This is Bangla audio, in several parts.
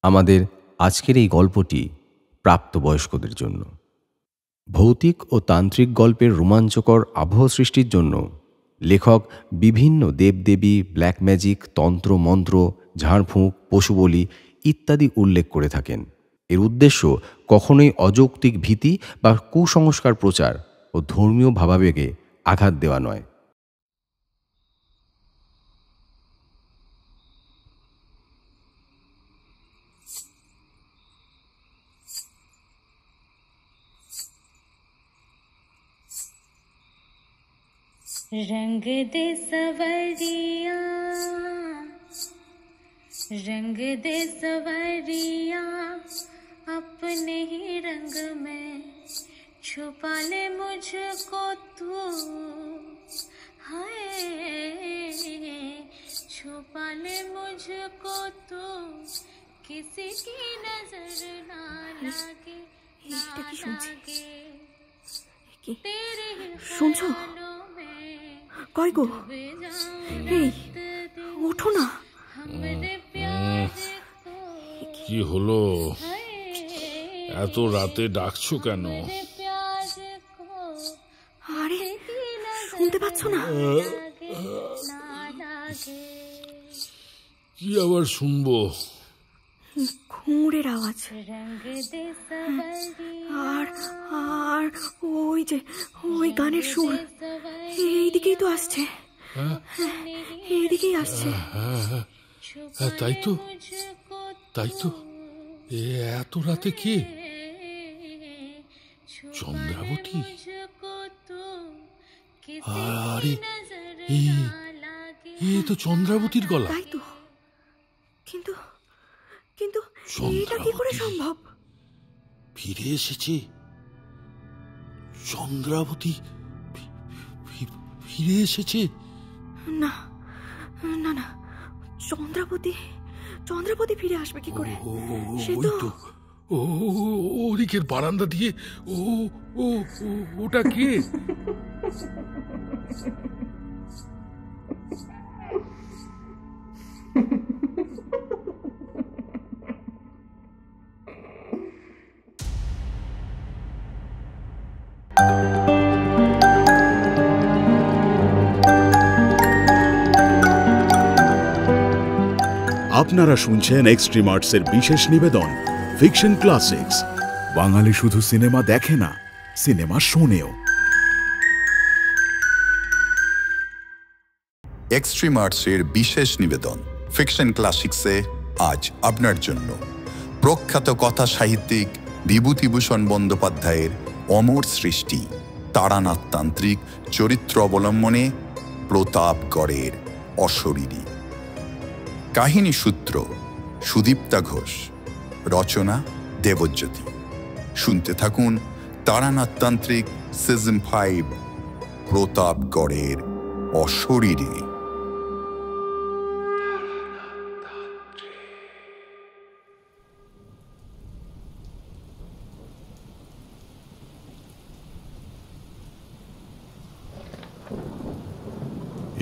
আমাদের আজকের এই গল্পটি প্রাপ্তবয়স্কদের জন্য। ভৌতিক ও তান্ত্রিক গল্পের রোমাঞ্চকর আবহ সৃষ্টির জন্য লেখক বিভিন্ন দেবদেবী, ব্ল্যাক ম্যাজিক, তন্ত্র মন্ত্র, ঝাড়ফুঁক, পশুবলি ইত্যাদি উল্লেখ করে থাকেন। এর উদ্দেশ্য কখনোই অযৌক্তিক ভীতি বা কুসংস্কার প্রচার ও ধর্মীয় ভাবাবেগে আঘাত দেওয়া নয়। रंग दे सवरिया, रंग दे सवरिया, अपने ही रंग में छुपा ले मुझको तू, हाय छुपा ले मुझको तू, किसी की नजर ना लागे, ना लागे तेरे শুনছো? কয় গো, এই ওঠো না। কি হলো? এত রাতে ডাকছো কেন? আরে শুনতে পাচ্ছ না? কি আবার শুনবো? ঘুঙুরের আওয়াজ। আর আর ওই যে ওই গানের সুর এইদিকেই তো আসছে। এইদিকেই আসছে। তাই তো, তাই তো। এত রাতে কে? চন্দ্রাবতী? আরে এই তো চন্দ্রাবতীর গলা। তাই তো, কিন্তু কিন্তু এটা কি করে সম্ভব? ফিরে এসেছে চন্দ্রাবতী, ফিরে এসেছে। না না না, চন্দ্রাবতী ফিরে আসবে কি করে? সে তো ওদিকের বারান্দা দিয়ে। ওটা কে? আপনারা শুনছেন এক্সট্রিম আর্টসের বিশেষ নিবেদন ফিকশন ক্লাসিক্স। বাঙালি শুধু সিনেমা দেখে না, সিনেমা শোনেও। এক্সট্রিম আর্টসের বিশেষ নিবেদন ফিকশন ক্লাসিক্সে আজ আপনার জন্য প্রখ্যাত কথা সাহিত্যিক বিভূতিভূষণ বন্দ্যোপাধ্যায়ের অমর সৃষ্টি তারানাথ তান্ত্রিক চরিত্র অবলম্বনে প্রতাপগড়ের অশরীরী। কাহিনী সূত্র সুদীপ্তা ঘোষ, রচনা দেবজ্যোতি। শুনতে থাকুন তারানাথ তান্ত্রিক সিজন 5 প্রতাপগড়ের অশরীরী।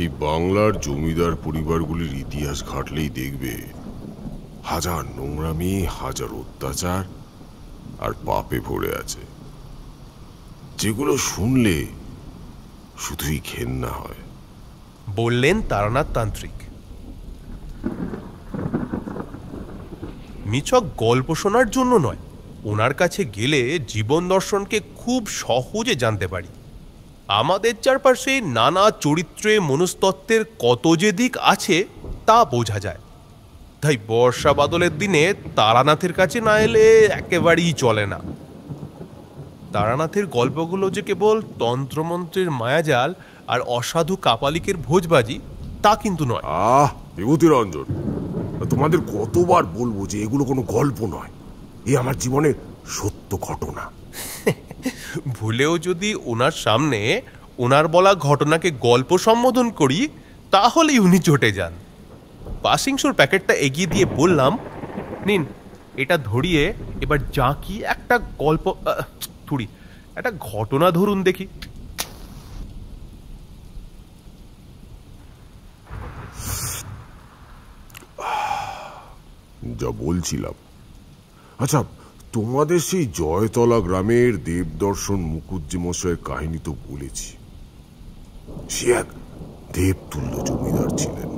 এই বাংলার জমিদার পরিবারগুলির ইতিহাস ঘাটলেই দেখবে হাজার নোংরামি, হাজার অত্যাচার আর পাপে ভরে আছে, যেগুলো শুনলে শুধুই ঘেন্না হয়। বললেন তারানাথ তান্ত্রিক। নিছক গল্প শোনার জন্য নয়, ওনার কাছে গেলে জীবন দর্শনকে খুব সহজে জানতে পারি। আমাদের চারপাশে নানা চরিত্রে মনস্তত্ত্বের কত যে দিক আছে তা বোঝা যায়। তাই বর্ষা বাদলের দিনে তারানাথের কাছে না এলে একেবারেই চলে না। তারানাথের গল্পগুলো যে কেবল তন্ত্রমন্ত্রের মায়াজাল আর অসাধু কাপালিকের ভোজবাজি তা কিন্তু নয়। বিভূতিরঞ্জন, তোমাদের কতবার বলবো যে এগুলো কোনো গল্প নয়, এ আমার জীবনের সত্য ঘটনা। ভুলেও যদি ওনার সামনে ওনার বলা ঘটনাকে গল্প সম্বোধন করি তাহলেই উনি চটে যান। পাসিংসোর প্যাকেটটা এগিয়ে দিয়ে বললাম, নিন এটা ধরিয়ে এবার যা কি একটা গল্প একটা ঘটনা ধরুন দেখি। যা বলছিলাম, আচ্ছা, তোমাদের সেই জয়তলা গ্রামের দেবদর্শন মুকুজ্জি মশাইয়ের কাহিনী তো বলেছি। সে এক দেবতুল্য জমিদার ছিলেন।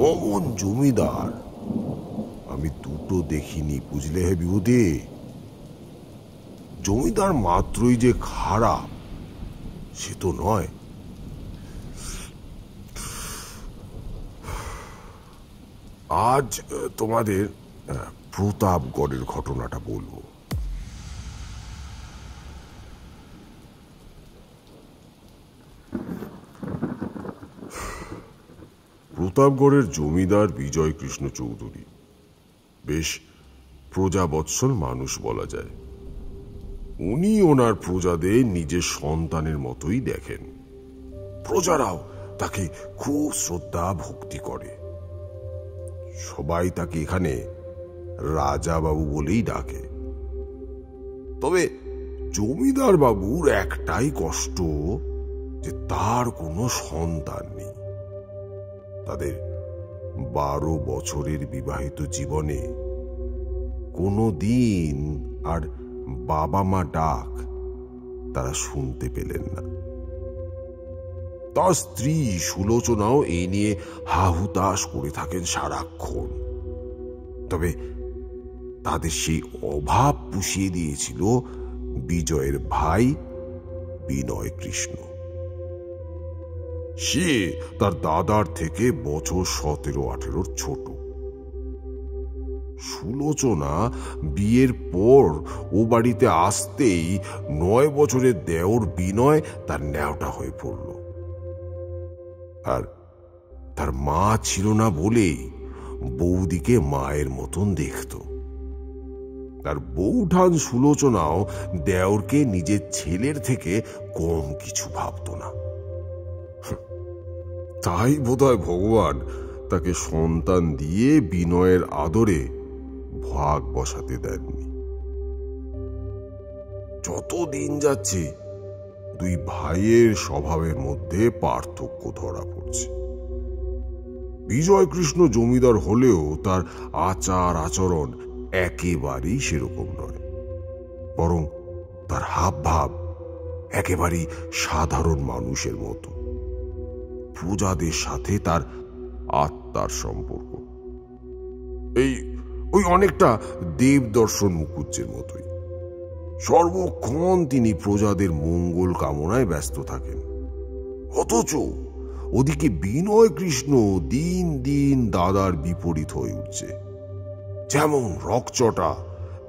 অমন জমিদার আমি দুটো দেখিনি, বুঝলে হে বিভূতি। জমিদার মাত্রই যে খারাপ সে তো নয়। আজ তোমাদের প্রতাপগড়ের ঘটনাটা বলবো। প্রতাপগড়ের জমিদার বিজয় কৃষ্ণ চৌধুরী বেশ প্রজাবৎসল মানুষ বলা যায়। উনি ওনার প্রজাদের নিজের সন্তানের মতোই দেখেন। প্রজারাও তাকে খুব শ্রদ্ধা ভক্তি করে। সবাই তাকে এখানে রাজা বাবু বলেই ডাকে। তবে জমিদার বাবুর একটাই কষ্ট যে তার কোনো সন্তান নেই। তাদের 12 বছরের বিবাহিত জীবনে কোনো দিন আর বাবা মা ডাক তারা শুনতে পেলেন না। তার স্ত্রী সুলোচনাও এই নিয়ে হাহুতাশ করে থাকেন সারাক্ষণ। তবে তাদের সেই অভাব পুষিয়ে দিয়েছিল বিজয়ের ভাই বিনয় কৃষ্ণ। সে তার দাদার থেকে বছর 17-18 ছোট। সুলোচনা বিয়ের পর ও বাড়িতে আসতেই 9 বছরের দেওর বিনয় তার ন্যাওটা হয়ে পড়ল। আর তার মা ছিল না বলেই বৌদিকে মায়ের মতন দেখত। তার বউঠান সুলোচনাও দেওরকে নিজের ছেলের থেকে কম কিছু ভাবত না। তাই বোধহয় ভগবান তাকে সন্তান দিয়ে বিনয়ের আদরে ভাগ বসাতে দেননি। যত দিন যাচ্ছে দুই ভাইয়ের স্বভাবের মধ্যে পার্থক্য ধরা পড়ছে। বিজয় কৃষ্ণ জমিদার হলেও তার আচার আচরণ একেবারেই সেরকম নয়, বরং তার হাব ভাব একেবারেই সাধারণ মানুষের মতো। প্রজাদের সাথে তার আত্মার সম্পর্ক ওই অনেকটা দেবদর্শন মুকুজ্জের মতোই। সর্বক্ষণ তিনি প্রজাদের মঙ্গল কামনায় ব্যস্ত থাকেন। অথচ ওদিকে বিনয় কৃষ্ণ দিন দিন দাদার বিপরীত হয়ে উঠছে। যেমন রকচটা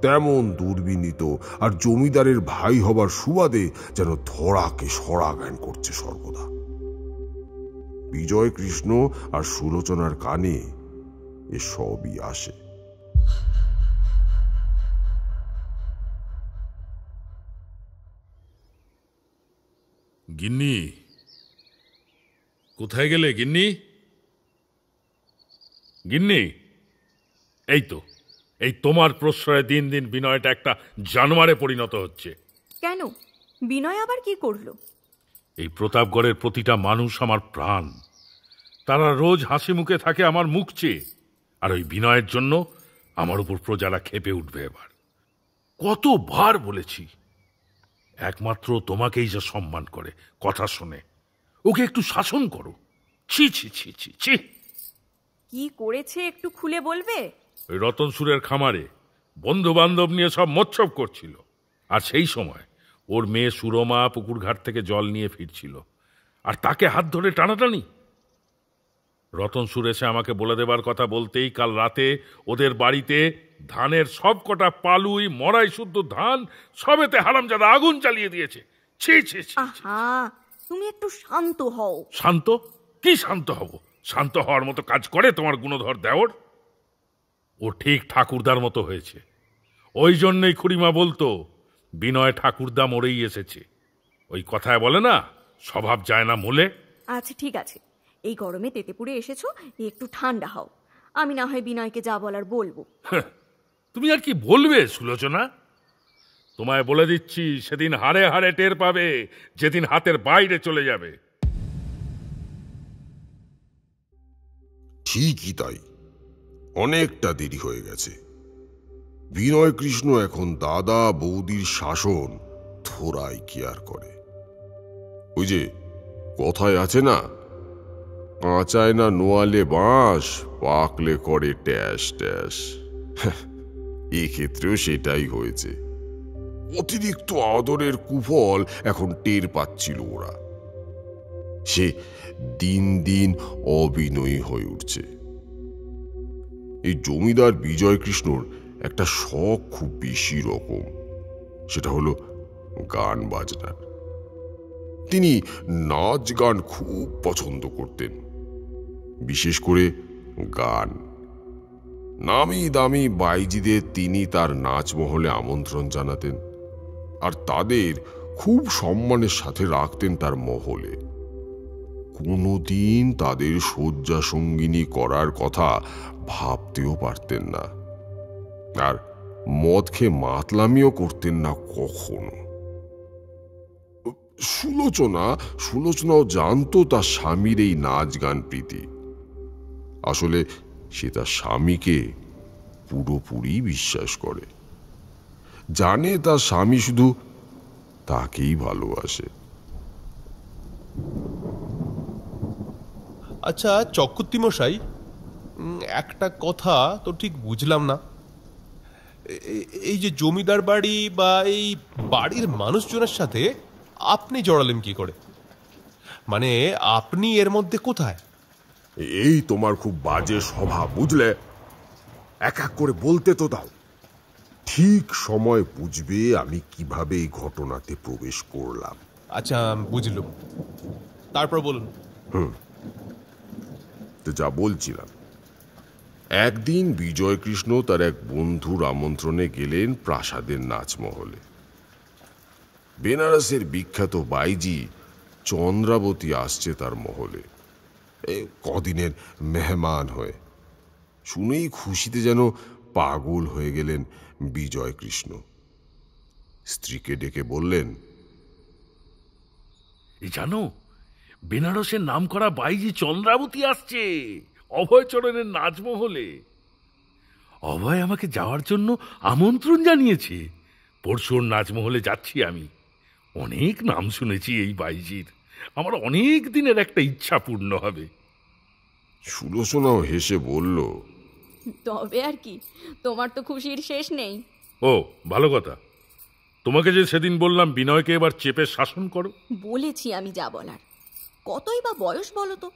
তেমন দুর্বিনীত, আর জমিদারের ভাই হবার সুবাদে যেন ধরাকে সরা জ্ঞান করছে সর্বদা। বিজয় কৃষ্ণ আর সুলোচনার কানে এ সবই আসে। গিন্নি, কোথায় গেলে গিন্নি? গিন্নি, এই তো, এই তোমার প্রশ্রয়ে দিন দিন বিনয়টা একটা জানোয়ারে পরিণত হচ্ছে। কেন? বিনয় আবার কি করলো? এই প্রতাপগড়ের প্রতিটা মানুষ আমার প্রাণ। তারা রোজ হাসি মুখে থাকে আমার মুখ চেয়ে, আর ওই বিনয়ের জন্য আমার উপর প্রজারা খেপে উঠবে এবার। কতবার বলেছি, একমাত্র তোমাকেই যা সম্মান করে, কথা শোনে, ওকে একটু শাসন করো। ছি ছি ছি ছি ছি। কি করেছে একটু খুলে বলবে? ওই রতনসুরের খামারে বন্ধু বান্ধব নিয়ে সব মোৎসব করছিল, আর সেই সময় ওর মেয়ে সুরমা পুকুরঘাট থেকে জল নিয়ে ফিরছিল, আর তাকে হাত ধরে টানাটানি। রতনসুর এসে আমাকে বলে দেবার কথা বলতেই কাল রাতে ওদের বাড়িতে ধানের সব কটা পালুই মরাই শুদ্ধ ধান সবেতে হারামজাদা আগুন জ্বালিয়ে দিয়েছে। ছি ছি ছি। আহা, তুমি একটু শান্ত হও। শান্ত? কি শান্ত হব? শান্ত হওয়ার মতো কাজ করে তোমার গুণধর দেওর? ও ঠিক ঠাকুরদার মতো হয়েছে। ওই জন্যই খুড়িমা বলতো বিনয় ঠাকুরদা মরেই এসেছে। ওই কথায় বলে না, স্বভাব যায় না মোলে। আচ্ছা ঠিক আছে, এই গরমে তেতেপুরে এসেছো, একটু ঠান্ডা হও। আমি না হয় বিনয়কে যা বলার বলবো। তুমি আর কি বলবে সুলোচনা? তোমায় বলে দিচ্ছি, সেদিন হাড়ে হাড়ে টের পাবে যেদিন হাতের বাইরে চলে যাবে। ঠিকই তাই, অনেকটা দেরি হয়ে গেছে। বিনয় কৃষ্ণ এখন দাদা বৌদির শাসন থোড়াই কেয়ার করে। ওই যে কথায় আছে না, কাঁচায় না নোয়ালে বাঁশ, পাকলে করে ট্যাস ট্যাস। এক্ষেত্রেও সেটাই হয়েছে। অতিরিক্ত আদরের কুফল এখন টের পাচ্ছিল ওরা। সে দিন দিন অবিনয়ী হয়ে উঠছে। এই জমিদার বিজয় কৃষ্ণর একটা শখ খুব বেশি রকম, সেটা হলো গান বাজনার। তিনি নাচ গান খুব পছন্দ করতেন, বিশেষ করে গান। নামি দামি বাইজিদের তিনি তার নাচমহলে আমন্ত্রণ জানাতেন, আর তাদের খুব সম্মানের সাথে রাখতেন তার মহলে। কোনোদিন তাদের শয্যা সঙ্গিনী করার কথা ভাবতেও পারতেন না, আর মদ খেয়ে মাতলামিও করতেন না কখনো। সুলোচনাও জানতো তার স্বামীর এই নাচ গান প্রীতি। আসলে সে তার স্বামীকে পুরোপুরি বিশ্বাস করে, জানে তার স্বামী শুধু তাকেই ভালোবাসে। আচ্ছা চক্রবর্তী মশাই, একটা কথা তো ঠিক বুঝলাম না। এই যে জমিদার বাড়ি বা এই বাড়ির মানুষজনের সাথে আপনি জড়ালেন কি করে? মানে আপনি এর মধ্যে কোথায়? এই তোমার খুব বাজে স্বভাব, বুঝলে? এক এক করে বলতে তো দাও। ঠিক সময় বুঝবে আমি কিভাবে এই ঘটনাতে প্রবেশ করলাম। আচ্ছা বুঝলাম, তারপর বলুন। তো যা বলছিলাম, একদিন বিজয় কৃষ্ণ তার এক বন্ধুর আমন্ত্রণে গেলেন প্রাসাদের নাচমহলে। বেনারসের বিখ্যাত বাইজি চন্দ্রাবতী আসছে তার মহলে, কদিনের মেহমান হয়ে। শুনেই খুশিতে যেন পাগল হয়ে গেলেন বিজয় কৃষ্ণ। স্ত্রীকে ডেকে বললেন, জানো, বেনারসের নামকরা বাইজি চন্দ্রাবতী আসছে অভয়চরণের নাচমহলে। অভয় আমাকে যাওয়ার জন্য আমন্ত্রণ জানিয়েছে। পরশুর নাচমহলে যাচ্ছি আমি। অনেক নাম শুনেছি এই বাইজির, আমার অনেক দিনের একটা ইচ্ছা পূর্ণ হবে। সুলোচনাও হেসে বলল, তবে আর কি, তোমার তো খুশির শেষ নেই। ও ভালো কথা। তোমাকে যে সেদিন বললাম বিনয়কে এবার চেপে শাসন করো, বলেছি আমি যা বলার। কতই বা বয়স বলো তো?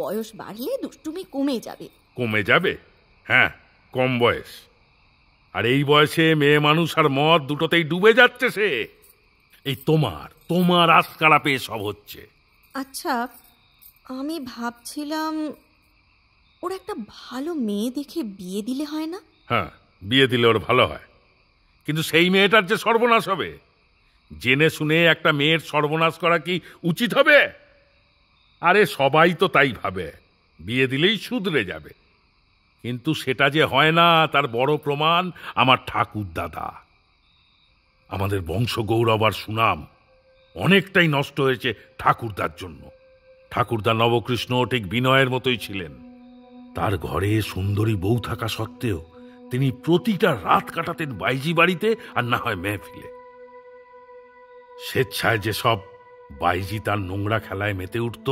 বয়স বাড়লে দুষ্টুমি কমে যাবে। কমে যাবে? হ্যাঁ, কম বয়স। আর এই বয়সে মেয়ে মানুষ আর মদ দুটোতেই ডুবে যাচ্ছে সে। এই তোমার আশকারা পেয়ে সব হচ্ছে। আচ্ছা, আমি ভাবছিলাম ওর একটা ভালো মেয়ে দেখে বিয়ে দিলে হয় না? হ্যাঁ, বিয়ে দিলে ওর ভালো হয়, কিন্তু সেই মেয়েটার যে সর্বনাশ হবে। জেনে শুনে একটা মেয়ের সর্বনাশ করা কি উচিত হবে? আরে সবাই তো তাই ভাবে, বিয়ে দিলেই শুধরে যাবে। কিন্তু সেটা যে হয় না তার বড় প্রমাণ আমার ঠাকুর দাদা। আমাদের বংশ গৌরব আর সুনাম অনেকটাই নষ্ট হয়েছে ঠাকুরদার জন্য। ঠাকুরদা নবকৃষ্ণ ঠিক বিনয়ের মতোই ছিলেন। তার ঘরে সুন্দরী বউ থাকা সত্ত্বেও তিনি প্রতিটা রাত কাটাতেন বাইজি বাড়িতে, আর না হয় মেহফিলে। স্বেচ্ছায় যেসব বাইজি তার নোংরা খেলায় মেতে উঠত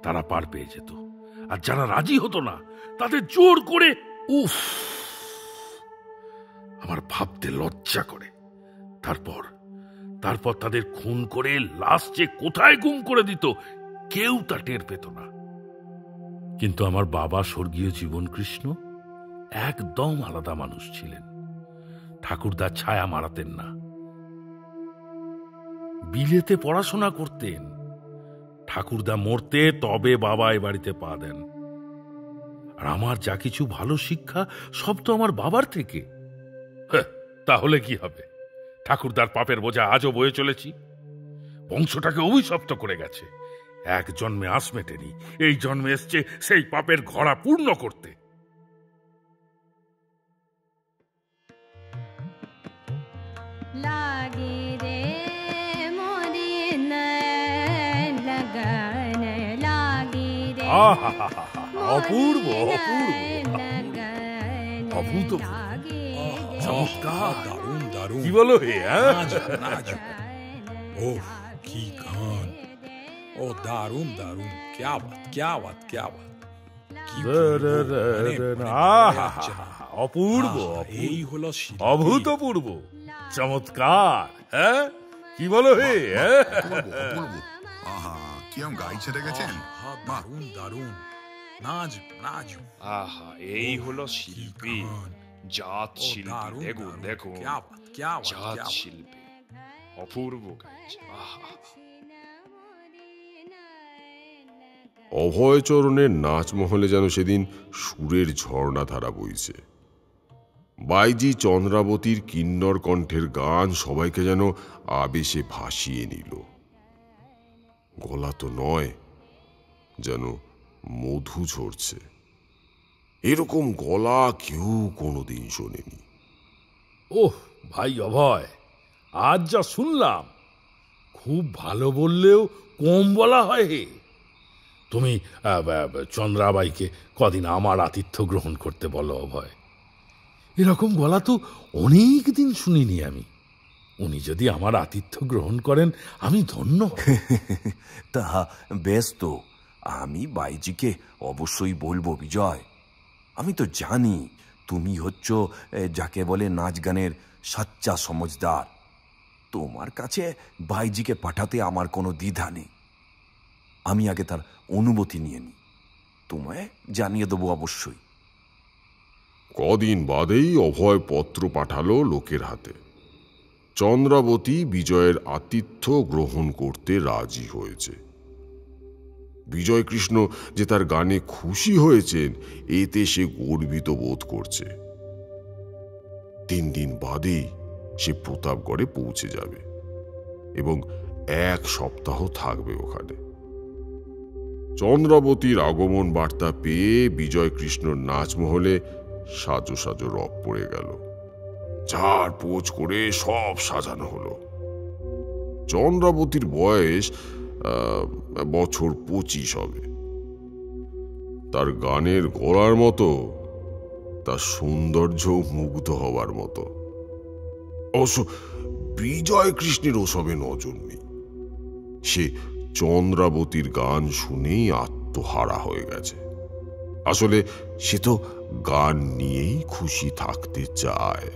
তারা পার পেয়ে যেত, আর যারা রাজি হতো না তাদের জোর করে, উফ, আমার ভাবতে লজ্জা করে। তারপর তাদের খুন করে লাশ যে কোথায় গুম করে দিত কেউ তা টের পেত না। কিন্তু আমার বাবা স্বর্গীয় জীবন কৃষ্ণ একদম আলাদা মানুষ ছিলেন। ঠাকুরদার ছায়া মারাতেন না, বিলেতে পড়াশোনা করতেন। ঠাকুরদা মরতে তবে বাবা এ বাড়িতে পা দেন। আর আমার যা কিছু ভালো শিক্ষা সব তো আমার বাবার থেকে। তাহলে কি হবে? ঠাকুরদার পাপের বোঝা আজও বয়ে চলেছি। বংশটাকে অভিশপ্ত করে গেছে। এক জন্মে আস মেটেনি, এই জন্মে এসছে সেই পাপের ঘড়া পূর্ণ করতে। লাগে রে মোরে লগন লাগে রে, অপূর্ব অপূর্ব, অভূত চমৎকার। দারুণ দারুণ। কি বলো হে? ওহ কি গান! ও দারুণ দারুণ, क्या बात क्या बात क्या बात! কি অপূর্ব, এই হলো শিল্পী। অভূতপূর্ব, চমৎকার। হ্যাঁ, কি বলো হে? আহা কিরম গাই ছেড়ে গেছেন। দারুণ দারুণ, নাচ নাচ। আহা, এই হলো শিল্পী, জাত শিল্পী। দেখুন দেখুন, জাত শিল্পী, অপূর্ব গাইছে। আহা, অভয়চরণের নাচমহলে যেন সেদিন সুরের ঝর্ণাধারা বইছে। বাইজি চন্দ্রাবতীর কিন্নর কণ্ঠের গান সবাইকে যেন আবেশে ভাসিয়ে নিল। গলা তো নয়, যেন মধু ঝরছে। এরকম গলা কেউ কোনোদিন শোনেনি। ওহ ভাই অভয়, আজ যা শুনলাম, খুব ভালো বললেও কম বলা হয় হে। তুমি চন্দ্রাবাইকে কদিন আমার আতিথ্য গ্রহণ করতে বলো অভয়। এরকম গলা তো অনেক দিন শুনিনি আমি। উনি যদি আমার আতিথ্য গ্রহণ করেন, আমি ধন্য। তা বেশ, তো আমি বাইজিকে অবশ্যই বলবো বিজয়। আমি তো জানি তুমি হচ্ছ যাকে বলে নাচ গানের সাচ্চা সমঝদার। তোমার কাছে বাইজিকে পাঠাতে আমার কোনো দ্বিধা নেই। আমি আগে তার অনুমতি নিয়ে নিই, তোমায় জানিয়ে দেবো অবশ্যই। কদিন বাদেই অভয় পত্র পাঠালো লোকের হাতে। চন্দ্রাবতী বিজয়ের আতিথ্য গ্রহণ করতে রাজি হয়েছে। বিজয়কৃষ্ণ যে তার গানে খুশি হয়েছেন, এতে সে গর্বিত বোধ করছে। 3 দিন বাদেই সে প্রতাপগড়ে পৌঁছে যাবে এবং 1 সপ্তাহ থাকবে ওখানে। চন্দ্রাবতীর আগমন বার্তা পেয়ে বিজয়কৃষ্ণর নাচমহলে সাজো সাজো রব পড়ে গেল। ঝাড় পোছ করে সব সাজানো হলো। চন্দ্রাবতীর বয়স বছর 25 হবে। তার গানের গলার মতো, তার সৌন্দর্য মুগ্ধ হবার মতো। অবশ্য বিজয় কৃষ্ণের ওসবে নজর নেই। সে চন্দ্রাবতীর গান শুনেই আত্মহারা হয়ে গেছে। আসলে সে তো গান নিয়েই খুশি থাকতে চায়।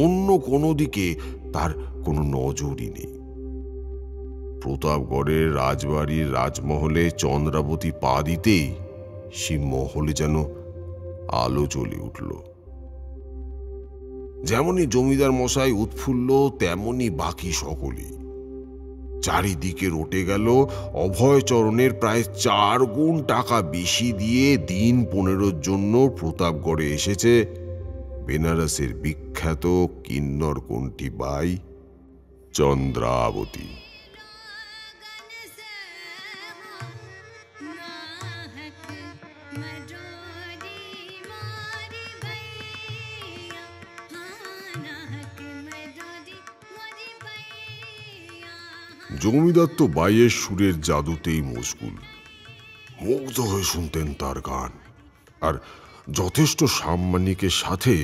অন্য কোনো দিকে তার কোনো নজরই নেই। প্রতাপগড়ের রাজবাড়ির রাজমহলে চন্দ্রাবতী পা দিতেই সে মহলে যেন আলো জ্বলে উঠল। যেমনি জমিদার মশাই উৎফুল্ল, তেমনি বাকি সকলেই। চারিদিকে রটে গেল অভয়চরণের প্রায় 4 গুণ টাকা বেশি দিয়ে দিন 15 জন্য প্রতাপগড়ে এসেছে বেনারসের বিখ্যাত কিন্নর কণ্ঠী বাই চন্দ্রাবতী। জমিদার তো বাইয়ের সুরের জাদুতেই মশগুল। মুগ্ধ হয়ে শুনতেন তার গান, আর যথেষ্ট সাম্মানিকের সাথে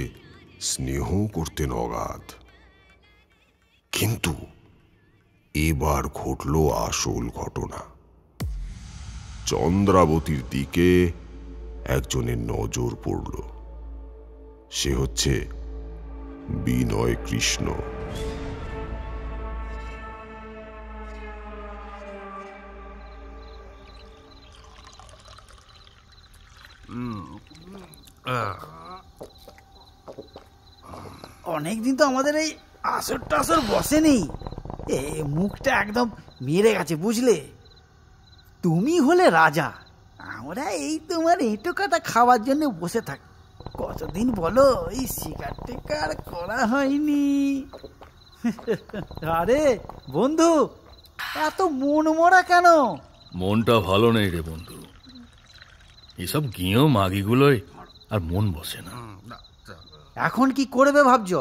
স্নেহ করতেন অগাধ। কিন্তু এবার ঘটল আসল ঘটনা। চন্দ্রাবতীর দিকে একজনের নজর পড়ল। সে হচ্ছে বিনয় কৃষ্ণ। অনেকদিন তো আমাদের এই আসর টাসর বসেনি। মুখটা একদম মেরে গেছে, বুঝলে? তুমি হলে রাজা, আমরা এই তোমার এঁটো কাটা খাওয়ার জন্য বসে থাকি। কতদিন বলো এই শিকার টিকার করা হয়নি। আরে বন্ধু, এত মন মরা কেন? মনটা ভালো নেই রে বন্ধু। এসব গিয়েও মাগিগুলোই আর মন বসে না। এখন কি করবে ভাবছো?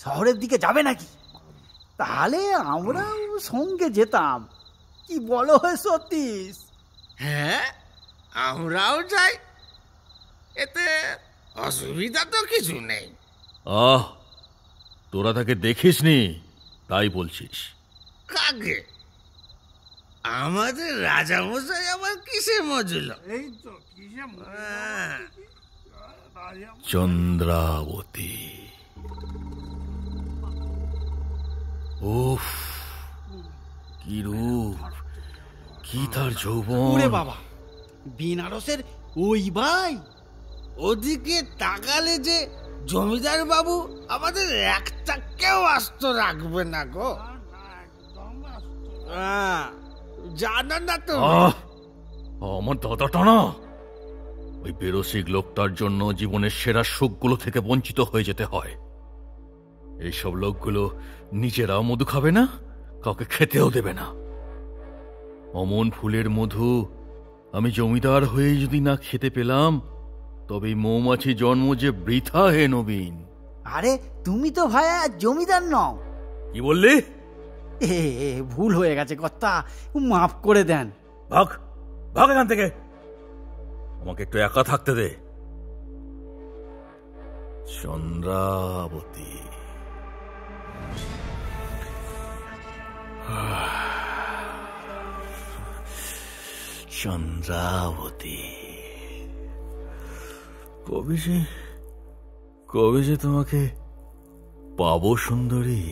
শহরের দিকে যাবে নাকি? তাহলে আমরাও সঙ্গে যেতাম, কি বলো সতীশ? হ্যাঁ, আমরাও যাই, এতে অসুবিধা তো কিছু নেই। তোরা তাকে দেখিসনি তাই বলছিস? কাকে? আমাদের রাজামশাই আবার কিসে মজল? এই তো কিসে চন্দ্রাবতী। উফ, কি রূপ, কি তার যৌবন! ওরে বাবা, বেনারসের ওই ভাই! ওদিকে তাকালে যে জমিদার বাবু আমাদের একটাকেও আস্ত রাখবে না গো। জানো না তো? আমার দাদাটা না, ওই বেরসিক লোকটার জন্য জীবনের সেরা সুখগুলো থেকে বঞ্চিত হয়ে যেতে হয়। এইসব লোকগুলো নিজেরাও মধু খাবে না, কাউকে খেতেও দেবে না। অমন ফুলের মধু আমি জমিদার হয়ে যদি না খেতে পেলাম, তবে মৌমাছি জন্ম যে বৃথা হে নবীন। আরে তুমি তো ভাইয়া জমিদার নও। কি বললি? ভুল হয়ে গেছে কর্তা, মাফ করে দেন। ভাগ ভাগ এখান থেকে, আমাকে একটু একা থাকতে দে। চন্দ্রাবতী, চন্দ্রাবতী, কবে যে তোমাকে পাবো সুন্দরী।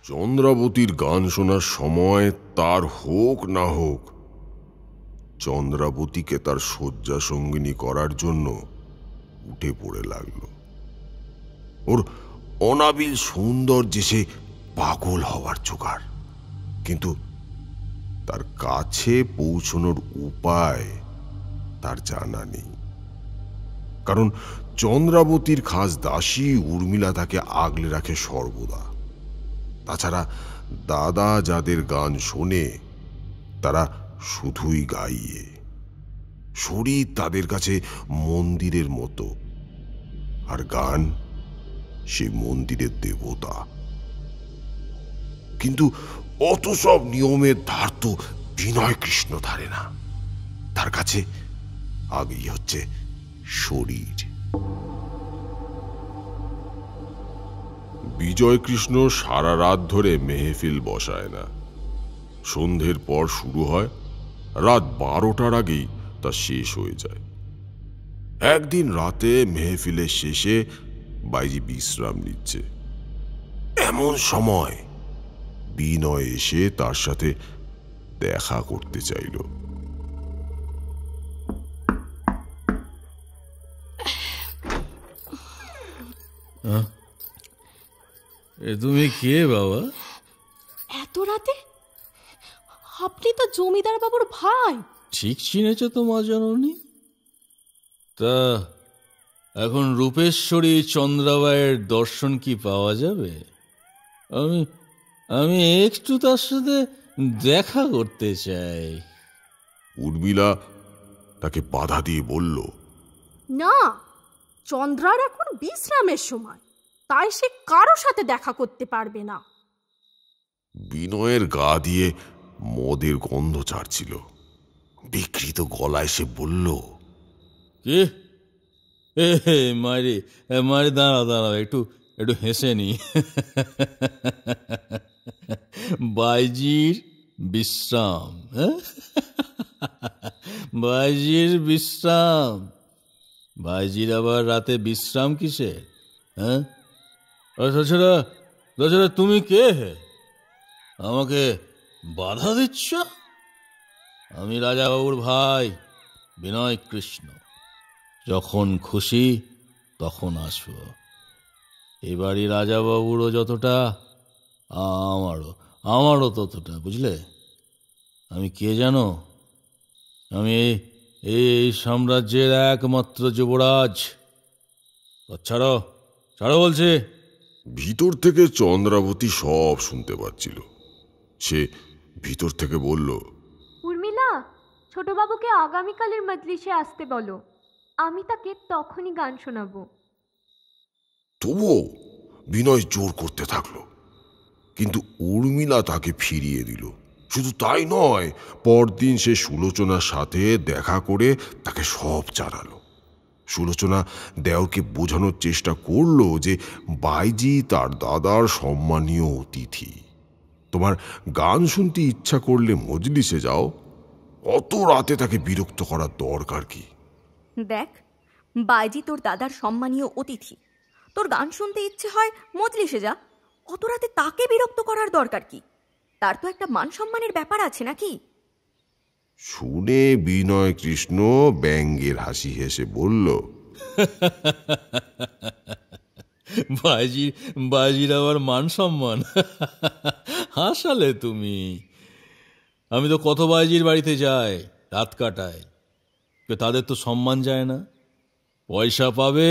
চন্দ্রাবতীর গান শোনার সময় তার হোক না হোক, চন্দ্রাবতীকে তার শয্যা সঙ্গিনী করার জন্য উঠে পড়ে লাগলো। ওর অনাবিল সৌন্দর্যে সে পাগল হওয়ার জোগাড়, কিন্তু তার কাছে পৌঁছনোর উপায় তার জানা নেই। কারণ চন্দ্রাবতীর খাস দাসী উর্মিলা তাকে আগলে রাখে সর্বদা। তাছাড়া দাদা যাদের গান শোনে তারা শুধুই গাইয়ে। শরীর তাদের কাছে মন্দিরের মতো, আর গান সেই মন্দিরের দেবতা। কিন্তু অত সব নিয়মের ধার তো বিনয় কৃষ্ণ ধারে না। তার কাছে আগেই হচ্ছে শরীর। বিজয় কৃষ্ণ সারা রাত ধরে মেহফিল বসায় না। সন্ধ্যের পর শুরু হয়, রাত 12টার আগেই তা শেষ হয়ে যায়। একদিন রাতে মেহফিলের শেষে বাইজি বিশ্রাম নিচ্ছে, এমন সময় বিনয় এসে তার সাথে দেখা করতে চাইল। তুমি কে বাবা? এত রাতে? আপনি তো জমিদার বাবুর ভাই। ঠিক চিনেছ তো মা জননী। তা এখন রূপেশ্বরী চন্দ্রাবাইয়ের দর্শন কি পাওয়া যাবে? আমি একটু তার সাথে দেখা করতে চাই। উর্মিলা তাকে বাধা দিয়ে বলল, না, চন্দ্রার এখন বিশ্রামের সময়, তাই সে কারো সাথে দেখা করতে পারবে না। বিনয়ের গা দিয়ে মদের গন্ধ ছাড়ছিল। বিকৃত গলায় সে বলল, কে? মারি মারি, দাঁড়াও একটু হেসে নি। বাইজির বিশ্রাম, বাইজির বিশ্রাম। বাইজির আবার রাতে বিশ্রাম কিসের? হ্যাঁ, তাছাড়া তুমি কে হে আমাকে বাধা দিচ্ছ? আমি রাজাবাবুর ভাই বিনয় কৃষ্ণ। যখন খুশি তখন আসব। এবারই রাজাবাবুরও যতটা, আমারও ততটা, বুঝলে? আমি কে জানো? আমি এই সাম্রাজ্যের একমাত্র যুবরাজ। ছাড়ো বলছি। ভিতর থেকে চন্দ্রাবতী সব শুনতে পাচ্ছিল। সে ভিতর থেকে বলল, উর্মিলা, ছোটবাবুকে আগামীকালের মজলিসে আসতে বলো, আমি তাকে তখনই গান শোনাবো। তবুও বিনয় জোর করতে থাকলো, কিন্তু উর্মিলা তাকে ফিরিয়ে দিল। শুধু তাই নয়, পরদিন সে সুলোচনার সাথে দেখা করে তাকে সব জানালো। সুলোচনা দেওরকে বোঝানোর চেষ্টা করলো যে বাইজি তার দাদার সম্মানীয় অতিথি। তোমার গান শুনতে ইচ্ছা করলে মজলিসে যাও, অত রাতে তাকে বিরক্ত করার দরকার কি? দেখ, বাইজি তোর দাদার সম্মানীয় অতিথি, তোর গান শুনতে ইচ্ছে হয় মজলিসে যা, অত রাতে তাকে বিরক্ত করার দরকার কি? তার তো একটা মান সম্মানের ব্যাপার আছে নাকি? শুনে বিনয় কৃষ্ণ ব্যঙ্গের হাসি হেসে বলল, বাজির আবার মান সম্মান? হাসালে তুমি। আমি তো কত বাজির বাড়িতে যাই, রাত কাটাই, তাদের তো সম্মান যায় না। পয়সা পাবে,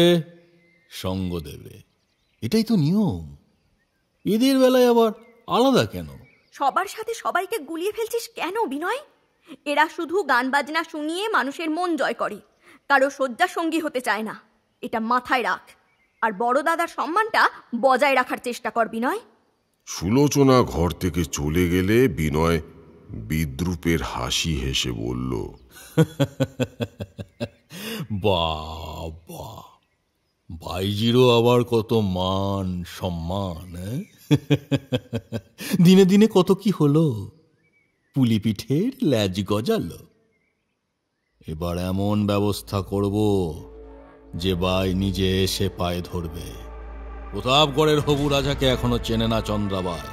সঙ্গ দেবে, এটাই তো নিয়ম। ঈদের বেলায় আবার আলাদা কেন? সবার সাথে সবাইকে গুলিয়ে ফেলছিস কেন বিনয়? এরা শুধু গান বাজনা শুনিয়ে মানুষের মন জয় করে, কারো শয্যা সঙ্গী হতে চায় না। এটা মাথায় রাখ, আর বড় দাদার সম্মানটা বজায় রাখার চেষ্টা কর বিনয়। সুলোচনা ঘর থেকে চলে গেলে বিনয় বিদ্রুপের হাসি হেসে বলল, বাবা, বাইজিরও আবার কত মান সম্মান। দিনে দিনে কত কি হলো, পুলি পিঠের ল্যাজ গজালো। এবার এমন ব্যবস্থা করব যে বাই নিজে এসে পায়ে ধরবে। প্রতাপগড়ের হবু রাজাকে এখনো চেনে না চন্দ্রাবাই।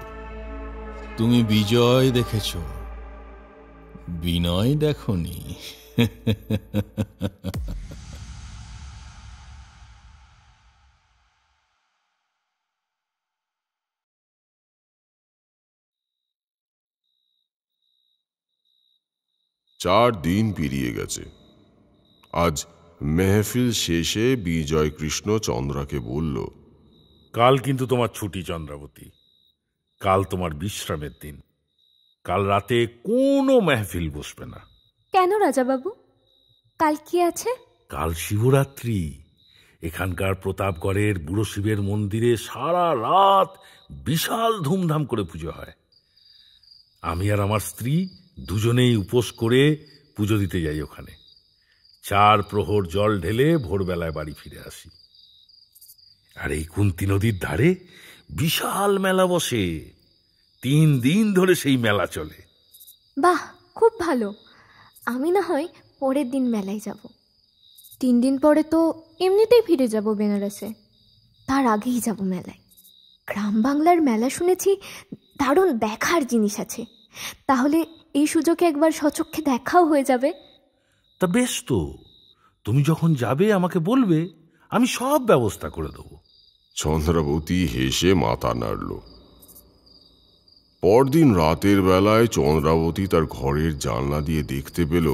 তুমি বিজয় দেখেছ, বিনয় দেখনি। 4 দিন পেরিয়ে গেছে। আজ মেহফিল শেষে বিজয় কৃষ্ণ চন্দ্রাকে বলল, কাল কিন্তু তোমার ছুটি চন্দ্রাবতী, কাল তোমার বিশ্রামের দিন। কাল রাতে কোনো মেহফিল বসবে না। কেন রাজাবাবু, কাল কি আছে? কাল শিবরাত্রি। এখানকার প্রতাপগড়ের বুড়ো শিবের মন্দিরে সারা রাত বিশাল ধুমধাম করে পুজো হয়। আমি আর আমার স্ত্রী দুজনেই উপোস করে পুজো দিতে যাই ওখানে। 4 প্রহর জল ঢেলে ভোরবেলায় বাড়ি ফিরে আসি। আর এই কুন্তি নদীর ধারে বিশাল মেলা বসে। 3 দিন ধরে সেই মেলা চলে। বাহ, খুব ভালো। আমি না হয় পরের দিন মেলায় যাব। 3 দিন পরে তো এমনিতেই ফিরে যাব বেনারসে, তার আগেই যাব মেলায়। গ্রাম বাংলার মেলা শুনেছি দারুণ দেখার জিনিস আছে। তাহলে এই সুযোগে একবার সচক্ষে দেখাও হয়ে যাবে। তা বেশ তো, তুমি যখন যাবে আমাকে বলবে, আমি সব ব্যবস্থা করে দেব। চন্দ্রাবতী হেসে মাথা নাড়ল। পরদিন রাতের বেলায় চন্দ্রাবতী তার ঘরের জানলা দিয়ে দেখতে পেল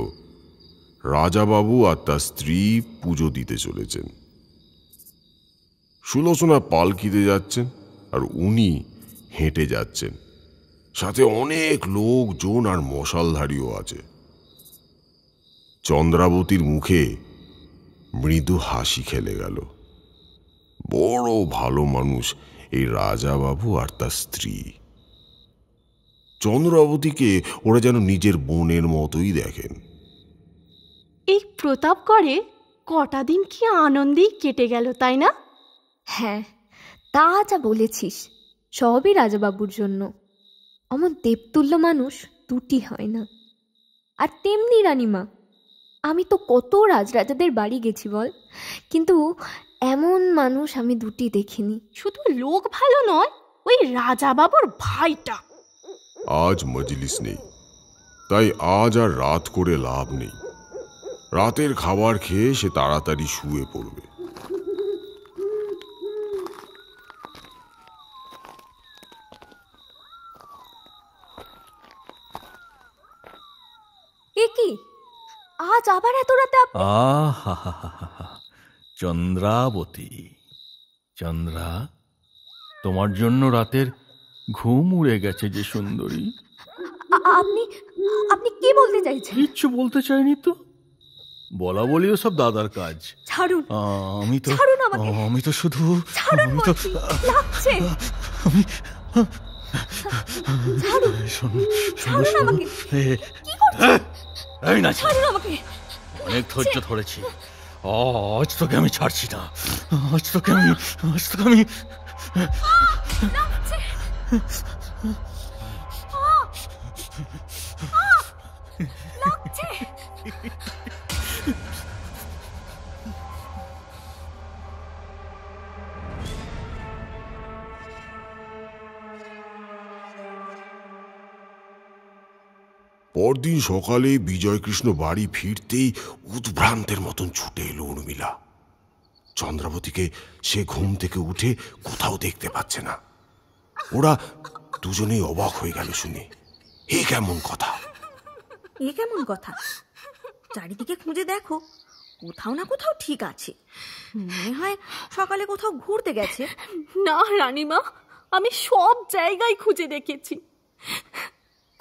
রাজাবাবু আর তার স্ত্রী পুজো দিতে চলেছেন। সুলোচনা পালকিতে যাচ্ছেন আর উনি হেঁটে যাচ্ছেন। সাথে অনেক লোকজন আর মশালধারীও আছে। চন্দ্রাবতীর মুখে মৃদু হাসি খেলে গেল। বড় ভালো মানুষ এই রাজাবাবু আর তার স্ত্রী। চন্দ্রাবতীকে ওরা যেন নিজের বোনের মতোই দেখেন। এই প্রতাপগড়ে কটা দিন কি আনন্দেই কেটে গেল, তাই না? হ্যাঁ, তা যা বলেছিস, সবই রাজাবাবুর জন্য। আমার দেবতুল্য মানুষ 2টি হয় না। আর তেমনি রানীমা, আমি তো কত রাজরাজাদের বাড়ি গেছি বল, কিন্তু এমন মানুষ আমি 2টি দেখিনি। শুধু লোক ভালো নয়, ওই রাজাবাবুর ভাইটা। আজ মজলিস নেই, তাই আজ আর রাত করে লাভ নেই। রাতের খাবার খেয়ে সে তাড়াতাড়ি শুয়ে পড়বে। এ কি, আজ আবার এত রাতে? চন্দ্রাবতী, চন্দ্রা, তোমার জন্য রাতের ঘুম উড়ে গেছে যে সুন্দরী। আপনি কি বলতে চাইছেন? কিচ্ছু বলতে চাইনি তো, বলা বলিও সব দাদার কাজ। ছাড়ুন, আমি তো শুধু এই না, অনেক ধৈর্য ধরেছি, আজ তোকে আমি ছাড়ছি না, আজ তোকে আমি পরদিন সকালে বিজয়কৃষ্ণ বাড়ি ফিরতেই উদ্ভ্রান্তের মতন ছুটে এলো উর্মিলা। চন্দ্রাবতীকে সে ঘুম থেকে উঠে কোথাও দেখতে পাচ্ছে না। ওরা দুজনেই অবাক হয়ে গেল শুনে। এ কেমন কথা? চারিদিকে খুঁজে দেখো, কোথাও না কোথাও ঠিক আছে। মনে হয় সকালে কোথাও ঘুরতে গেছে। না রানীমা, আমি সব জায়গায় খুঁজে দেখেছি,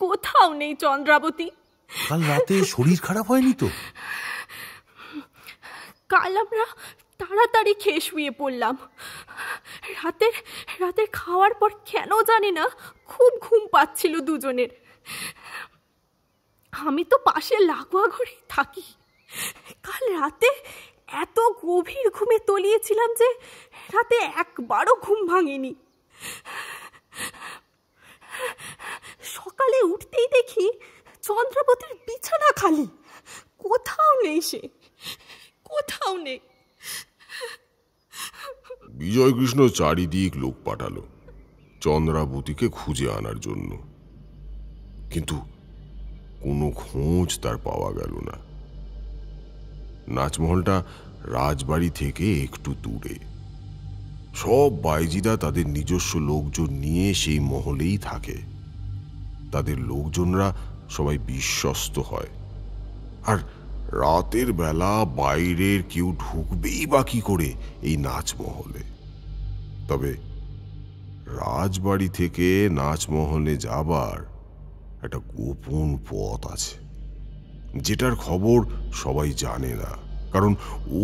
কোথাও নেই চন্দ্রাবতী। কাল রাতে শরীর খারাপ হয়নি তো? কাল আমরা তাড়াতাড়ি খেয়ে শুয়ে পড়লাম। রাতের খাওয়ার পর কেন জানি না খুব ঘুম পাচ্ছিল দুজনের। আমি তো পাশে লাগোয়া ঘরেই থাকি। কাল রাতে এত গভীর ঘুমে তলিয়েছিলাম যে রাতে একবারও ঘুম ভাঙেনি। সকালে উঠতেই দেখি চন্দ্রাবতীর বিছানা খালি, কোথাও নেই সে, কোথাও নেই। বিজয়কৃষ্ণ চারিদিক লোক পাঠালো চন্দ্রাবতীকে খুঁজে আনার জন্য, কিন্তু কোনো খোঁজ তার পাওয়া গেল না। নাচমহলটা রাজবাড়ি থেকে একটু দূরে। সব বাইজিদা তাদের নিজস্ব লোকজন নিয়ে সেই মহলেই থাকে। তাদের লোকজনরা সবাই বিশ্বস্ত হয়, আর রাতের বেলা বাইরের কেউ ঢুকবেই বা কি করে এই নাচমহলে? তবে রাজবাড়ি থেকে নাচমহলে যাবার একটা গোপন পথ আছে, যেটার খবর সবাই জানে না, কারণ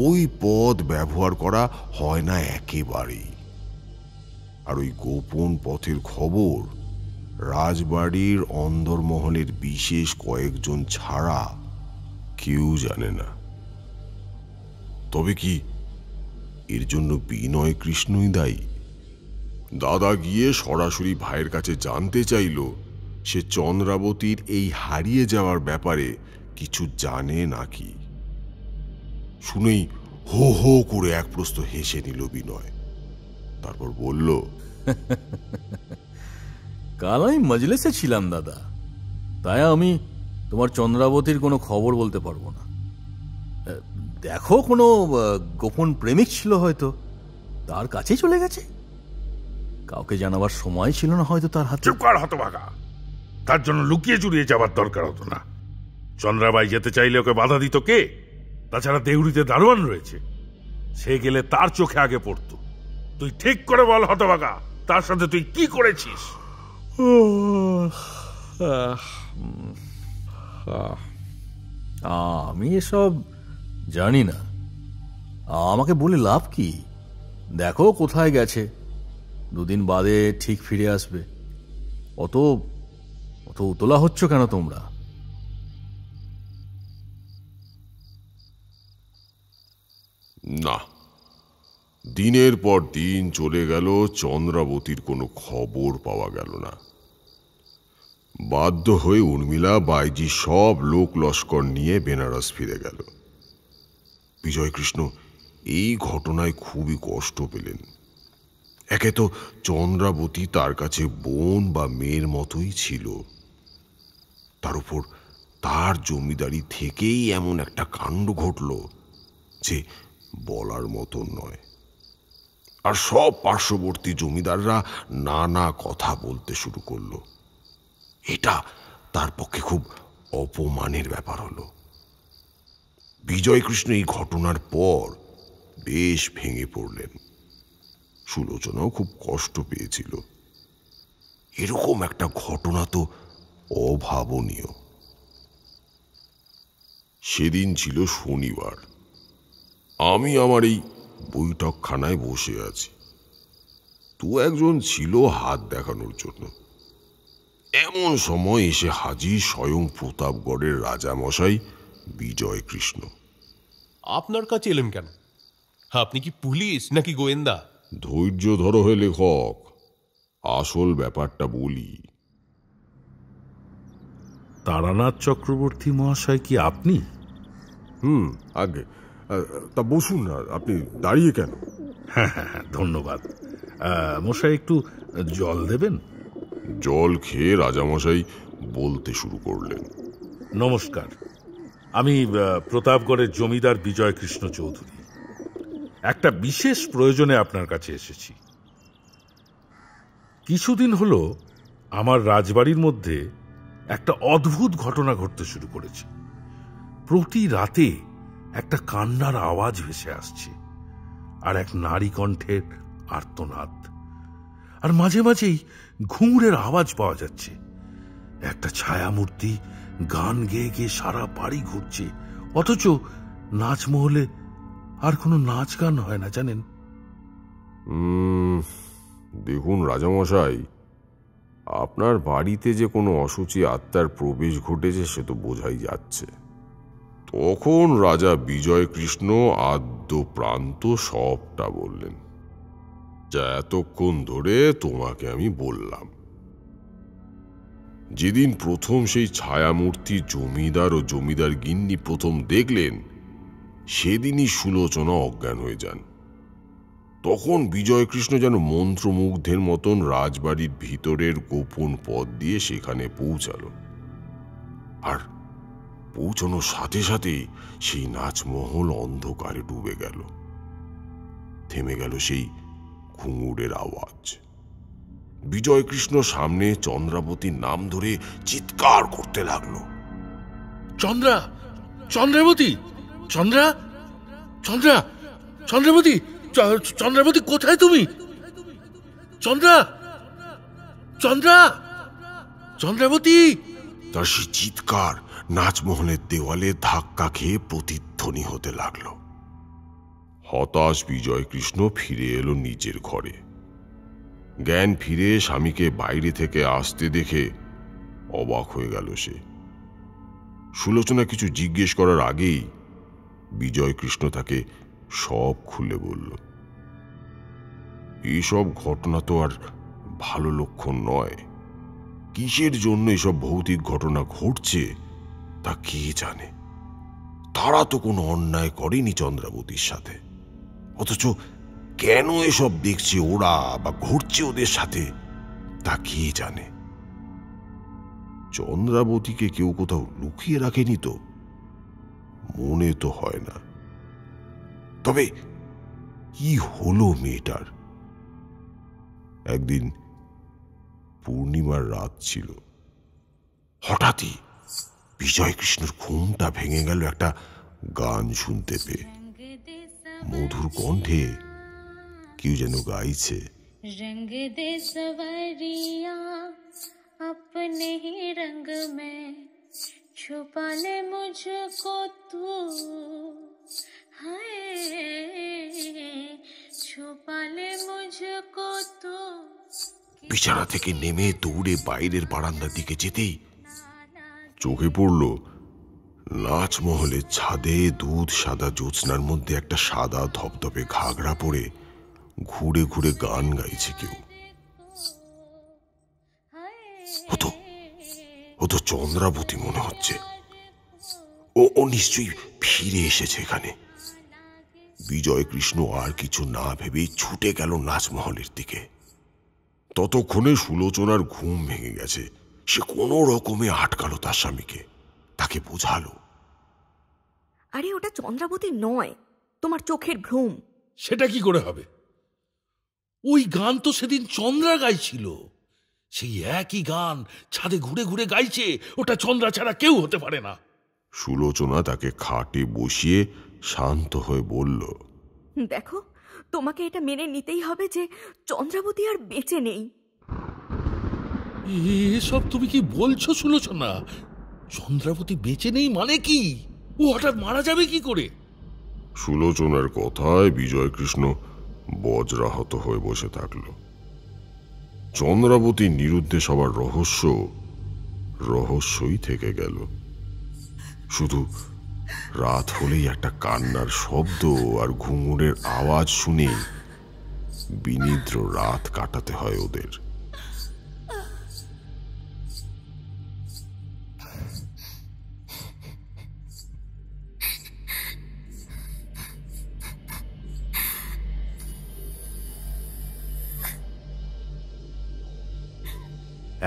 ওই পথ ব্যবহার করা হয় না একেবারেই। আর ওই গোপন পথের খবর রাজবাড়ির অন্দরমহলের বিশেষ কয়েকজন ছাড়া কেউ জানে না। তবে কি এর জন্য বিনয় কৃষ্ণই দায়ী? দাদা গিয়ে সরাসরি ভাইয়ের কাছে জানতে চাইল সে চন্দ্রাবতীর এই হারিয়ে যাওয়ার ব্যাপারে কিছু জানে নাকি। শুনেই হো হো করে এক প্রস্ত হেসে নিল বিনয়। তারপর বলল, কাল আমি মজলিসে ছিলাম দাদা, তাই আমি তোমার চন্দ্রাবতীর কোনো খবর বলতে পারবো না। দেখো, কোনো গোপন প্রেমিক ছিল হয়তো, তার কাছেই চলে গেছে। কাউকে জানাবার সময় ছিল না হয়তো তার হাতে। চুপ কর হতভাগা, তার জন্য লুকিয়ে চুরিয়ে যাবার দরকার হতো না। চন্দ্রাবাই যেতে চাইলে ওকে বাধা দিত কে? তাছাড়া দেউড়িতে দারোয়ান রয়েছে, সে গেলে তার চোখে আগে পড়তো। তুই ঠিক করে বল হতভাগা, তার সাথে তুই কি করেছিস? আমি এসব জানি না, আমাকে বলে লাভ কি? দেখো কোথায় গেছে, দুদিন বাদে ঠিক ফিরে আসবে। অত উতলা হচ্ছ কেন তোমরা? না, দিনের পর দিন চলে গেল, চন্দ্রাবতীর কোনো খবর পাওয়া গেল না। বাধ্য হয়ে উর্মিলা বাইজি সব লোক লস্কর নিয়ে বেনারস ফিরে গেল। বিজয়কৃষ্ণ এই ঘটনায় খুবই কষ্ট পেলেন। একে তো চন্দ্রাবতী তার কাছে বোন বা মেয়ের মতোই ছিল, তার উপর তার জমিদারি থেকেই এমন একটা কাণ্ড ঘটল যে বলার মতন নয়। আর সব পার্শ্ববর্তী জমিদাররা নানা কথা বলতে শুরু করলো। এটা তার পক্ষে খুব অপমানের ব্যাপার হলো। বিজয়কৃষ্ণ এই ঘটনার পর বেশ ভেঙে পড়লেন। সুলোচনাও খুব কষ্ট পেয়েছিল। এরকম একটা ঘটনা তো অভাবনীয়। সেদিন ছিল শনিবার। আমি আমার এই বৈঠকখানায় বসে আছি। দু একজন ছিল হাত দেখানোর জন্য। এমন সময় এসে হাজির স্বয়ং প্রতাপগড়ের রাজামশাই বিজয় কৃষ্ণ। আপনার কাছে এলেন কেন? আপনি কি পুলিশ নাকি গোয়েন্দা? ধৈর্য ধরো হে লেখক, আসল ব্যাপারটা বলি। তারানাথ চক্রবর্তী মহাশয় কি আপনি? আগে তা বসুন না, আপনি দাঁড়িয়ে কেন? হ্যাঁ, ধন্যবাদ। মশাই একটু জল দেবেন? জল খেয়ে রাজামশাই বলতে শুরু করলেন। নমস্কার, আমি প্রতাপগড়ের জমিদার বিজয় কৃষ্ণ চৌধুরী। একটা বিশেষ প্রয়োজনে আপনার কাছে এসেছি। কিছুদিন হলো আমার রাজবাড়ির মধ্যে একটা অদ্ভুত ঘটনা ঘটতে শুরু করেছে। প্রতি রাতে একটা কান্নার আওয়াজ ভেসে আসছে, আর এক নারী কণ্ঠের আর্তনাদ, আর মাঝে মাঝেই ঘুঙুরের আওয়াজ পাওয়া যাচ্ছে। একটা ছায়ামূর্তি গান গেয়ে গেয়ে সারা বাড়ি ঘুরছে, অথচ নাচমহলে আর কোনো নাচ গান হয় না, জানেন? দেখুন রাজামশাই, আপনার বাড়িতে যে কোনো অসুচি আত্মার প্রবেশ ঘটেছে সে তো বোঝাই যাচ্ছে। তখন রাজা বিজয় কৃষ্ণ আদ্য প্রান্ত সবটা বললেন, যা এতক্ষণ ধরে তোমাকে আমি বললাম। যেদিন প্রথম সেই ছায়ামূর্তি জমিদার ও জমিদার গিন্নি প্রথম দেখলেন, সেদিনই সুলোচনা অজ্ঞান হয়ে যান। তখন বিজয়কৃষ্ণ যেন মন্ত্রমুগ্ধের মতন রাজবাড়ির ভিতরের গোপন পথ দিয়ে সেখানে পৌঁছালো, আর পৌঁছানোর সাথে সাথে সেই নাচমহল অন্ধকারে ডুবে গেল। থেমে গেল সেই ঘুঙুরের আওয়াজ। বিজয়কৃষ্ণ সামনে চন্দ্রাবতীর নাম ধরে চিৎকার করতে লাগলো, চন্দ্রা, চন্দ্রাবতী, চন্দ্রা, চন্দ্রা, চন্দ্রাবতী, চন্দ্রাবতী, কোথায় তুমি? চন্দ্রা, চন্দ্রা, চন্দ্রাবতী। তার সেই চিৎকার নাচমহলের দেওয়ালে ধাক্কা খেয়ে প্রতিধ্বনি হতে লাগলো। হতাশ বিজয়কৃষ্ণ ফিরে এলো নিজের ঘরে। জ্ঞান ফিরে স্বামীকে বাইরে থেকে আসতে দেখে অবাক হয়ে গেল সে। সুলোচনা কিছু জিজ্ঞেস করার আগেই বিজয়কৃষ্ণ তাকে সব খুলে বলল। এইসব ঘটনা তো আর ভালো লক্ষণ নয়। কিসের জন্য এসব ভৌতিক ঘটনা ঘটছে তা কে জানে। তারা তো কোনো অন্যায় করেনি চন্দ্রাবতীর সাথে, অথচ কেন এসব দেখছে ওরা বা ঘটছে ওদের সাথে তা কে জানে। চন্দ্রাবতীকে কেউ কোথাও লুকিয়ে রাখেনি তো? মনে তো হয় না। তবে কি হলো মেয়েটার? একদিন পূর্ণিমার রাত ছিল। হঠাৎই বিজয়কৃষ্ণের ঘুমটা ভেঙে গেল একটা গান শুনতে পেয়ে। মধুর কণ্ঠে কেউ যেন গাইছে, रंग दे सवरिया अपने ही रंग में, छुपा ले मुझको तू, हाय छुपा ले मुझको तू। বিছানা থেকে নেমে দৌড়ে বাইরের বারান্দার দিকে যেতেই চোখে পড়ল নাচমহলের ছাদে দুধ সাদা জ্যোৎস্নার মধ্যে একটা সাদা ধপধপে ঘাগরা পরে ঘুরে ঘুরে গান গাইছে কেউ। ও তো চন্দ্রাবতী মনে হচ্ছে। ও নিশ্চয়ই ফিরে এসেছে এখানে। বিজয়কৃষ্ণ আর কিছু না ভেবেই ছুটে গেল নাচমহলের দিকে। ততক্ষণে সুলোচনার ঘুম ভেঙে গেছে। সে কোনো রকমে আটকালো তার স্বামীকে, তাকে বোঝালো, আরে ওটা চন্দ্রাবতী নয়, তোমার চোখের ভ্রম। সেটা কি করে হবে? ওই গান তো সেদিন চন্দ্রা গাইছিল। সেই একই গান ছাদে ঘুরে ঘুরে গাইছে। ওটা চন্দ্রা ছাড়া কেউ হতে পারে না। সুলোচনা তাকে খাটে বসিয়ে শান্ত হয়ে বলল, দেখো, তোমাকে এটা মেনে নিতেই হবে যে চন্দ্রাবতী আর বেঁচে নেই। এসব তুমি কি বলছো সুলোচনা? চন্দ্রাবতী বেঁচে নেই মানে কি? ও হঠাৎ মারা যাবে কি করে? সুলোচনার কথায় বিজয়কৃষ্ণ বজ্রাহত হয়ে বসে থাকল। চন্দ্রাবতীর নিরুদ্দেশ হবার রহস্য রহস্যই থেকে গেল। শুধু রাত হলেই একটা কান্নার শব্দ আর ঘুঙুরের আওয়াজ শুনে বিনিদ্র রাত কাটাতে হয় ওদের।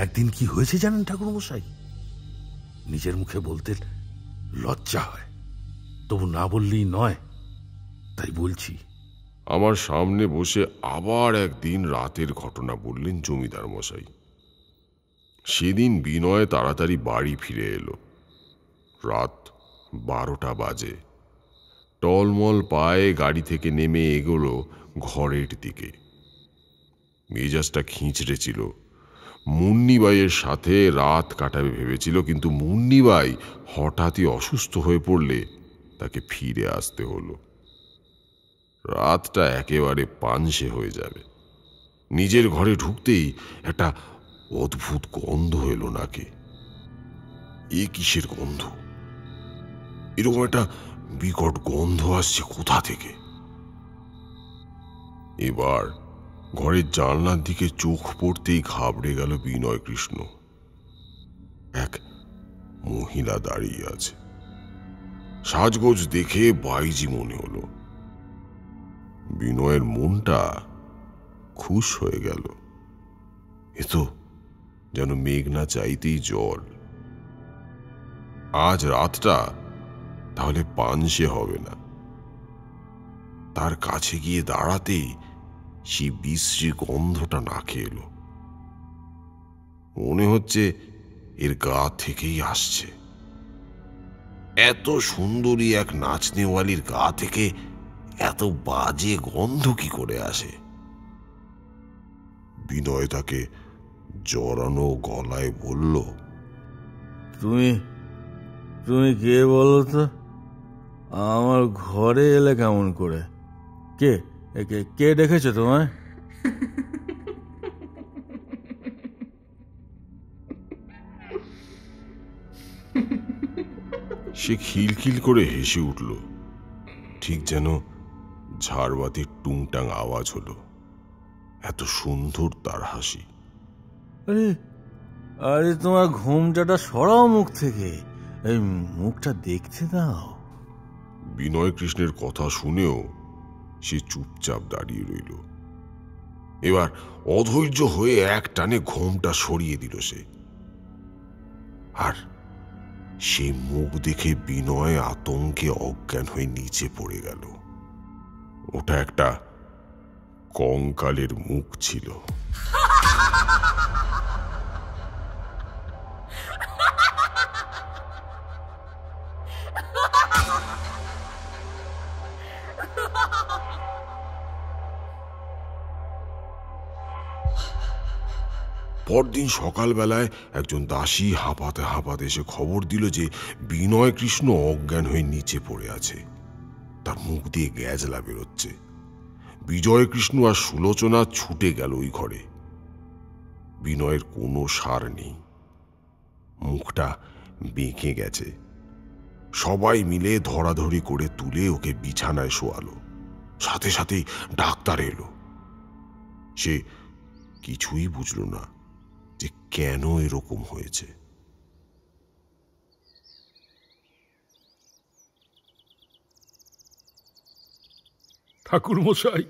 একদিন কি হয়েছে জানেন ঠাকুরমশাই? নিজের মুখে বলতে লজ্জা হয়, তবু না বললেই নয়, তাই বলছি। আমার সামনে বসে আবার একদিন রাতের ঘটনা বললেন জমিদার মশাই। সেদিন বিনয় তাড়াতাড়ি বাড়ি ফিরে এলো। রাত 12টা বাজে। টলমল পায়ে গাড়ি থেকে নেমে এগোলো ঘরের দিকে। মেজাজটা খিঁচড়ে ছিল। মুন্নিবাইয়ের সাথে রাত কাটাবে ভেবেছিল, কিন্তু মুন্নিবাই হঠাৎই অসুস্থ হয়ে পড়লে তাকে ফিরে আসতে হলো। রাতটা একেবারে পানসে হয়ে যাবে। নিজের ঘরে ঢুকতেই একটা অদ্ভুত গন্ধ এলো নাকে। এ কিসের গন্ধ? এরকম একটা বিকট গন্ধ আসছে কোথা থেকে? এবার ঘরের জানলার দিকে চোখ পড়তেই ঘাবড়ে গেল বিনয় কৃষ্ণ। এক মহিলা দাঁড়িয়ে আছে। সাজগোজ দেখে বাইজি মনে হলো। বিনয়ের মনটা খুশ হয়ে গেল। এ তো যেন মেঘনা চাইতেই জল। আজ রাতটা তাহলে পানসে হবে না। তার কাছে গিয়ে দাঁড়াতেই সেই বিশ্রী গন্ধটা নাকে এলো। মনে হচ্ছে এর গা থেকেই আসছে। এত সুন্দরী এক নাচনেওয়ালির গা থেকে এত বাজে গন্ধ কি করে আসে? বিনয় তাকে জড়ানো গলায় বলল, তুমি তুমি কে বলো তো? আমার ঘরে এলে কেমন করে? কে কে দেখেছে তোমায়? সে খিলখিল করে হেসে উঠল, ঠিক যেন ঝাড়বাতির টুংটাং আওয়াজ হলো। এত সুন্দর তার হাসি। আরে আরে তোমার ঘুমটাটা সরাও মুখ থেকে, এই মুখটা দেখতে দাও। বিনয় কৃষ্ণের কথা শুনেও সে চুপচাপ দাঁড়িয়ে রইল। এবার অধৈর্য হয়ে এক টানে ঘোমটা সরিয়ে দিল সে। আর সে মুখ দেখে বিনয় আতঙ্কে অজ্ঞান হয়ে নিচে পড়ে গেল। ওটা একটা কঙ্কালের মুখ ছিল। পরদিন সকালবেলায় একজন দাসী হাঁপাতে হাঁপাতে এসে খবর দিল যে বিনয় কৃষ্ণ অজ্ঞান হয়ে নিচে পড়ে আছে। তার মুখ দিয়ে গ্যাজলা বেরোচ্ছে। বিজয় কৃষ্ণ আর সুলোচনা ছুটে গেল ওই ঘরে। বিনয়ের কোনো সার নেই, মুখটা বেঁকে গেছে। সবাই মিলে ধরাধরি করে তুলে ওকে বিছানায় শোয়ালো। সাথে সাথে ডাক্তার এলো। সে কিছুই বুঝল না যে কেন এরকম হয়েছে। ঠাকুর মশাই,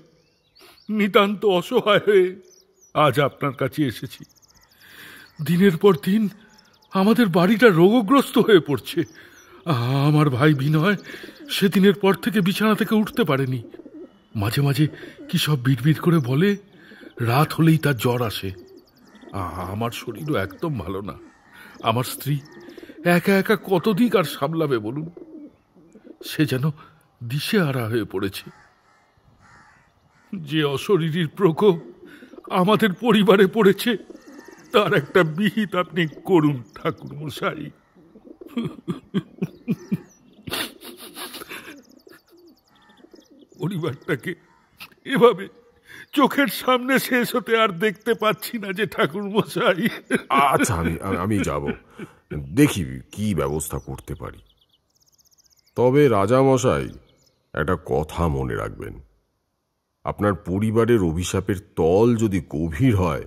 নিতান্ত অসহায় হয়ে আজ আপনার কাছে এসেছি। দিনের পর দিন আমাদের বাড়িটা রোগগ্রস্ত হয়ে পড়ছে। আমার ভাই বিনয় সেদিনের পর থেকে বিছানা থেকে উঠতে পারেনি। মাঝে মাঝে কি সব বিড়বিড় করে বলে। রাত হলেই তার জ্বর আসে। আমার শরীরও একদম ভালো না। আমার স্ত্রী একা একা কতদিক আর সামলাবে বলুন? সে যেন দিশেহারা হয়ে পড়েছে। যে অশরীরীর প্রকোপ আমাদের পরিবারে পড়েছে তার একটা বিহিত আপনি করুন ঠাকুর মশাই। পরিবারটাকে এভাবে চোখের সামনে শেষ হতে আর দেখতে পাচ্ছি না যে ঠাকুর মশাই। আচ্ছা, আমি যাব, দেখি কি ব্যবস্থা করতে পারি। তবে রাজা মশাই, একটা কথা মনে রাখবেন, আপনার পরিবারের অভিশাপের তল যদি গভীর হয়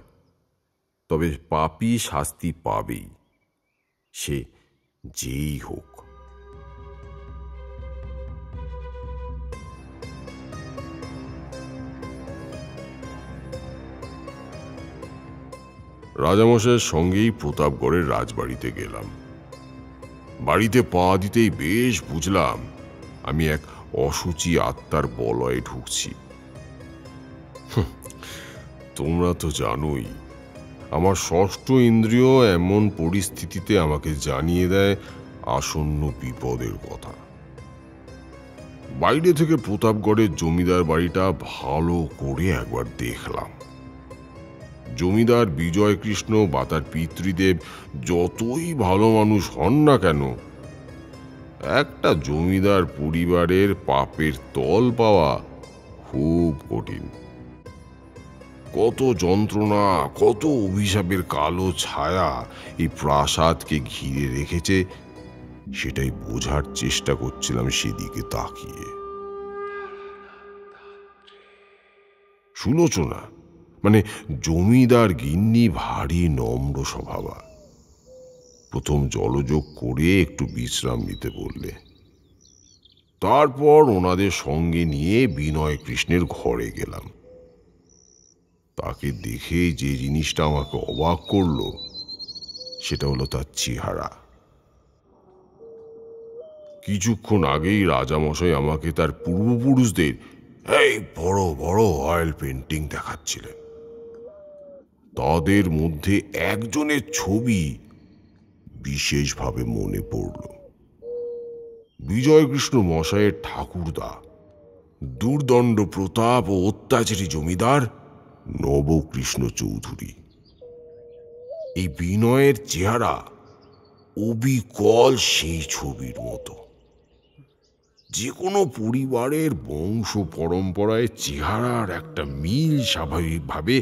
তবে পাপী শাস্তি পাবেই, সে যেই হোক। রাজামশাইয়ের সঙ্গেই প্রতাপগড়ের রাজবাড়িতে গেলাম। বাড়িতে পা দিতেই বেশ বুঝলাম আমি এক অসুচি আত্মার বলয়ে ঢুকছি। তোমরা তো জানোই, আমার ষষ্ঠ ইন্দ্রিয় এমন পরিস্থিতিতে আমাকে জানিয়ে দেয় আসন্ন বিপদের কথা। বাইরে থেকে প্রতাপগড়ের জমিদার বাড়িটা ভালো করে একবার দেখলাম। জমিদার বিজয় কৃষ্ণ বা তার পিতৃদেব যতই ভালো মানুষ হন না কেন, একটা জমিদার পরিবারের পাপের তল পাওয়া খুব কঠিন। কত যন্ত্রণা, কত অভিশাপের কালো ছায়া এই প্রাসাদকে ঘিরে রেখেছে, সেটাই বোঝার চেষ্টা করছিলাম সেদিকে তাকিয়ে। সুলোচনা মানে জমিদার গিন্নি ভারী নম্র স্বভাবা। প্রথম জলযোগ করে একটু বিশ্রাম নিতে বললে, তারপর ওনাদের সঙ্গে নিয়ে বিনয় কৃষ্ণের ঘরে গেলাম। তাকে দেখে যে জিনিসটা আমাকে অবাক করলো সেটা হলো তার চেহারা। কিছুক্ষণ আগেই রাজামশাই আমাকে তার পূর্বপুরুষদের এই বড় বড় অয়েল পেন্টিং দেখাচ্ছিলেন। তাদের মধ্যে একজনের ছবি বিশেষভাবে মনে পড়ল। বিজয়কৃষ্ণ মশাইয়ের ঠাকুরদা, দুর্দণ্ড প্রতাপ ও অত্যাচারী জমিদার নবকৃষ্ণ চৌধুরী। এই বিনয়ের চেহারা অবিকল সেই ছবির মতো। যে কোনো পরিবারের বংশ পরম্পরায় চেহারার একটা মিল স্বাভাবিকভাবে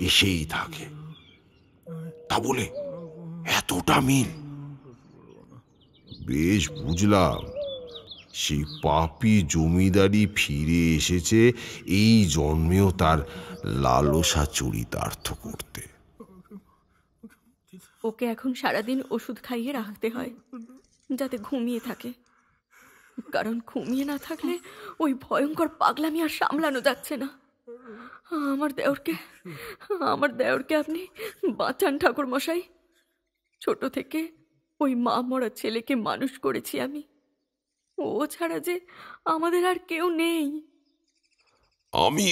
এসেই থাকে, তা বলে এতটা মিল। বেশ বুঝলাম সেই পাপী জমিদারি ফিরে এসেছে এই জন্মেও তার লালসা চরিতার্থ করতে। ওকে এখন সারাদিন ওষুধ খাইয়ে রাখতে হয় যাতে ঘুমিয়ে থাকে, কারণ ঘুমিয়ে না থাকলে ওই ভয়ঙ্কর পাগলামি আর সামলানো যাচ্ছে না। আমার দেওরকে আপনি বাঁচান ঠাকুর মশাই। ছোট থেকে ওই মা মরা ছেলেকে মানুষ করেছি আমি, ও ছাড়া যে আমাদের আর কেউ নেই। আমি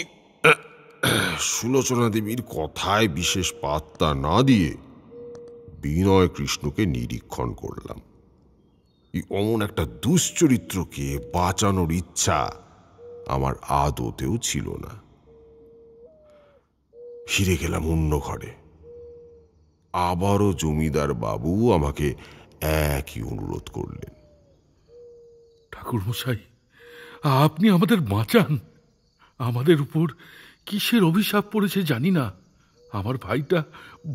সুলোচনা দেবীর কথায় বিশেষ পাত্তা না দিয়ে বিনয় কৃষ্ণকে নিরীক্ষণ করলাম। অমন একটা দুশ্চরিত্রকে বাঁচানোর ইচ্ছা আমার আদতেও ছিল না। ফিরে গেলাম অন্য ঘরে। আবারও জমিদার বাবু আমাকে একই অনুরোধ করলেন। ঠাকুর মশাই, আপনি আমাদের বাঁচান। আমাদের উপর কিসের অভিশাপ পড়েছে জানি না, আমার ভাইটা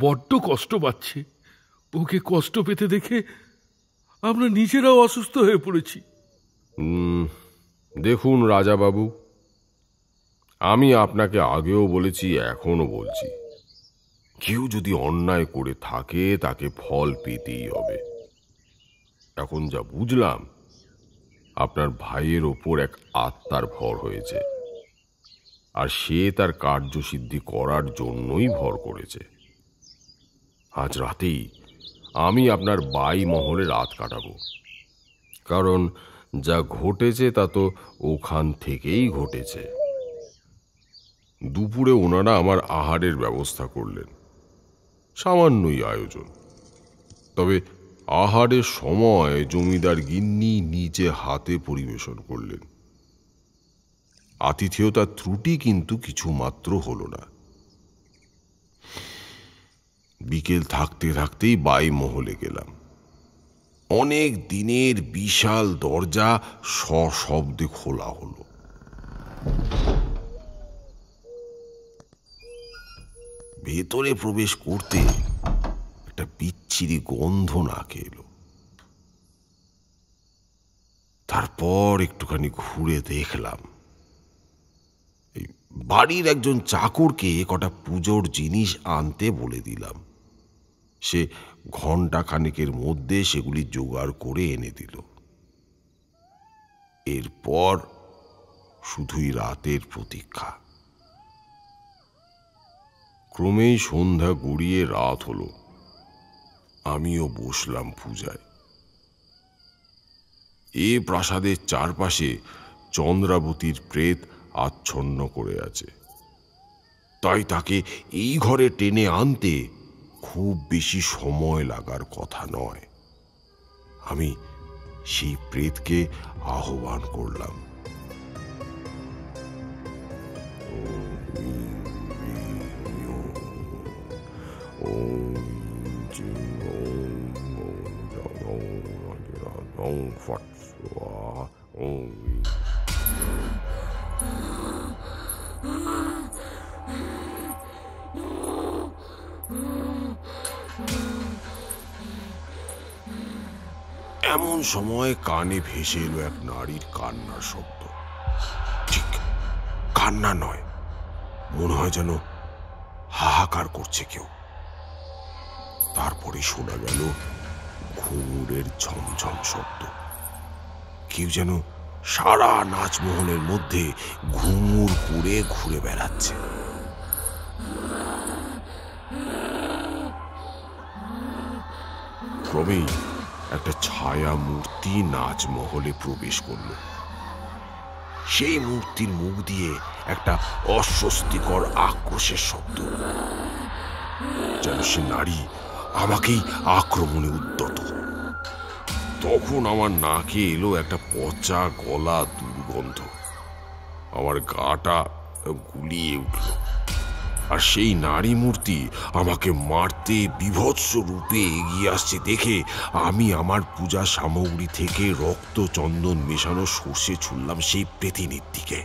বড্ড কষ্ট পাচ্ছে। ওকে কষ্ট পেতে দেখে আমরা নিজেরাও অসুস্থ হয়ে পড়েছি। দেখুন রাজাবাবু, আমি আপনাকে আগেও বলেছি, এখনো বলছি, কেউ যদি অন্যায় করে থাকে তাকে ফল পেতেই হবে। এখন যা বুঝলাম, আপনার ভাইয়ের ওপর এক আত্মার ভর হয়েছে, আর সে তার কার্যসিদ্ধি করার জন্যই ভর করেছে। আজ রাতেই আমি আপনার বাই মহলে রাত কাটাবো, কারণ যা ঘটেছে তা তো ওখান থেকেই ঘটেছে। দুপুরে ওনারা আমার আহারের ব্যবস্থা করলেন, সামান্যই আয়োজন। তবে আহারের সময় জমিদার গিন্নি নিজে হাতে পরিবেশন করলেন। আতিথেয়তার ত্রুটি কিন্তু কিছু মাত্র হলো না। বিকেল থাকতে থাকতেই বাই মহলে গেলাম। অনেক দিনের বিশাল দরজা সশব্দে খোলা হলো। ভেতরে প্রবেশ করতে একটা বিচ্ছিরি গন্ধ নাকে এলো। তারপর একটুখানি ঘুরে দেখলাম এই বাড়ির একজন চাকরকে কটা পুজোর জিনিস আনতে বলে দিলাম। সে ঘন্টা খানেকের মধ্যে সেগুলি জোগাড় করে এনে দিল। এরপর শুধুই রাতের প্রতীক্ষা। ক্রমেই সন্ধ্যা গড়িয়ে রাত হলো। আমিও বসলাম পূজায়। এ প্রাসাদের চারপাশে চন্দ্রাবতীর প্রেত আচ্ছন্ন করে আছে, তাই তাকে এই ঘরে টেনে আনতে খুব বেশি সময় লাগার কথা নয়। আমি সেই প্রেতকে আহ্বান করলাম। এমন সময় কানে ভেসে এলো এক নারীর কান্নার শব্দ। ঠিক কান্না নয়, মনে হয় যেন হাহাকার করছে কেউ। তারপরে শোনা গেল ঘুঙুরের ঝমঝম শব্দ। কেউ যেন সারা নাচমহলের মধ্যে ঘুঙুর পুড়ে ঘুরে বেড়াচ্ছে। ক্রমেই একটা ছায়া মূর্তি নাচমহলে প্রবেশ করল। সেই মূর্তির মুখ দিয়ে একটা অস্বস্তিকর আক্রোশের শব্দ, যেন সে নারী আমাকেই আক্রমণে উদ্যত। তখন আমার নাকে এলো একটা পচা গলা দুর্গন্ধ। আমার গাটা গুলিয়ে উঠল। আর সেই নারী মূর্তি আমাকে মারতে বিভৎস রূপে এগিয়ে আসছে দেখে আমি আমার পূজা সামগ্রী থেকে রক্ত চন্দন মেশানো সর্ষে ছুড়লাম সেই প্রেতিনীর দিকে।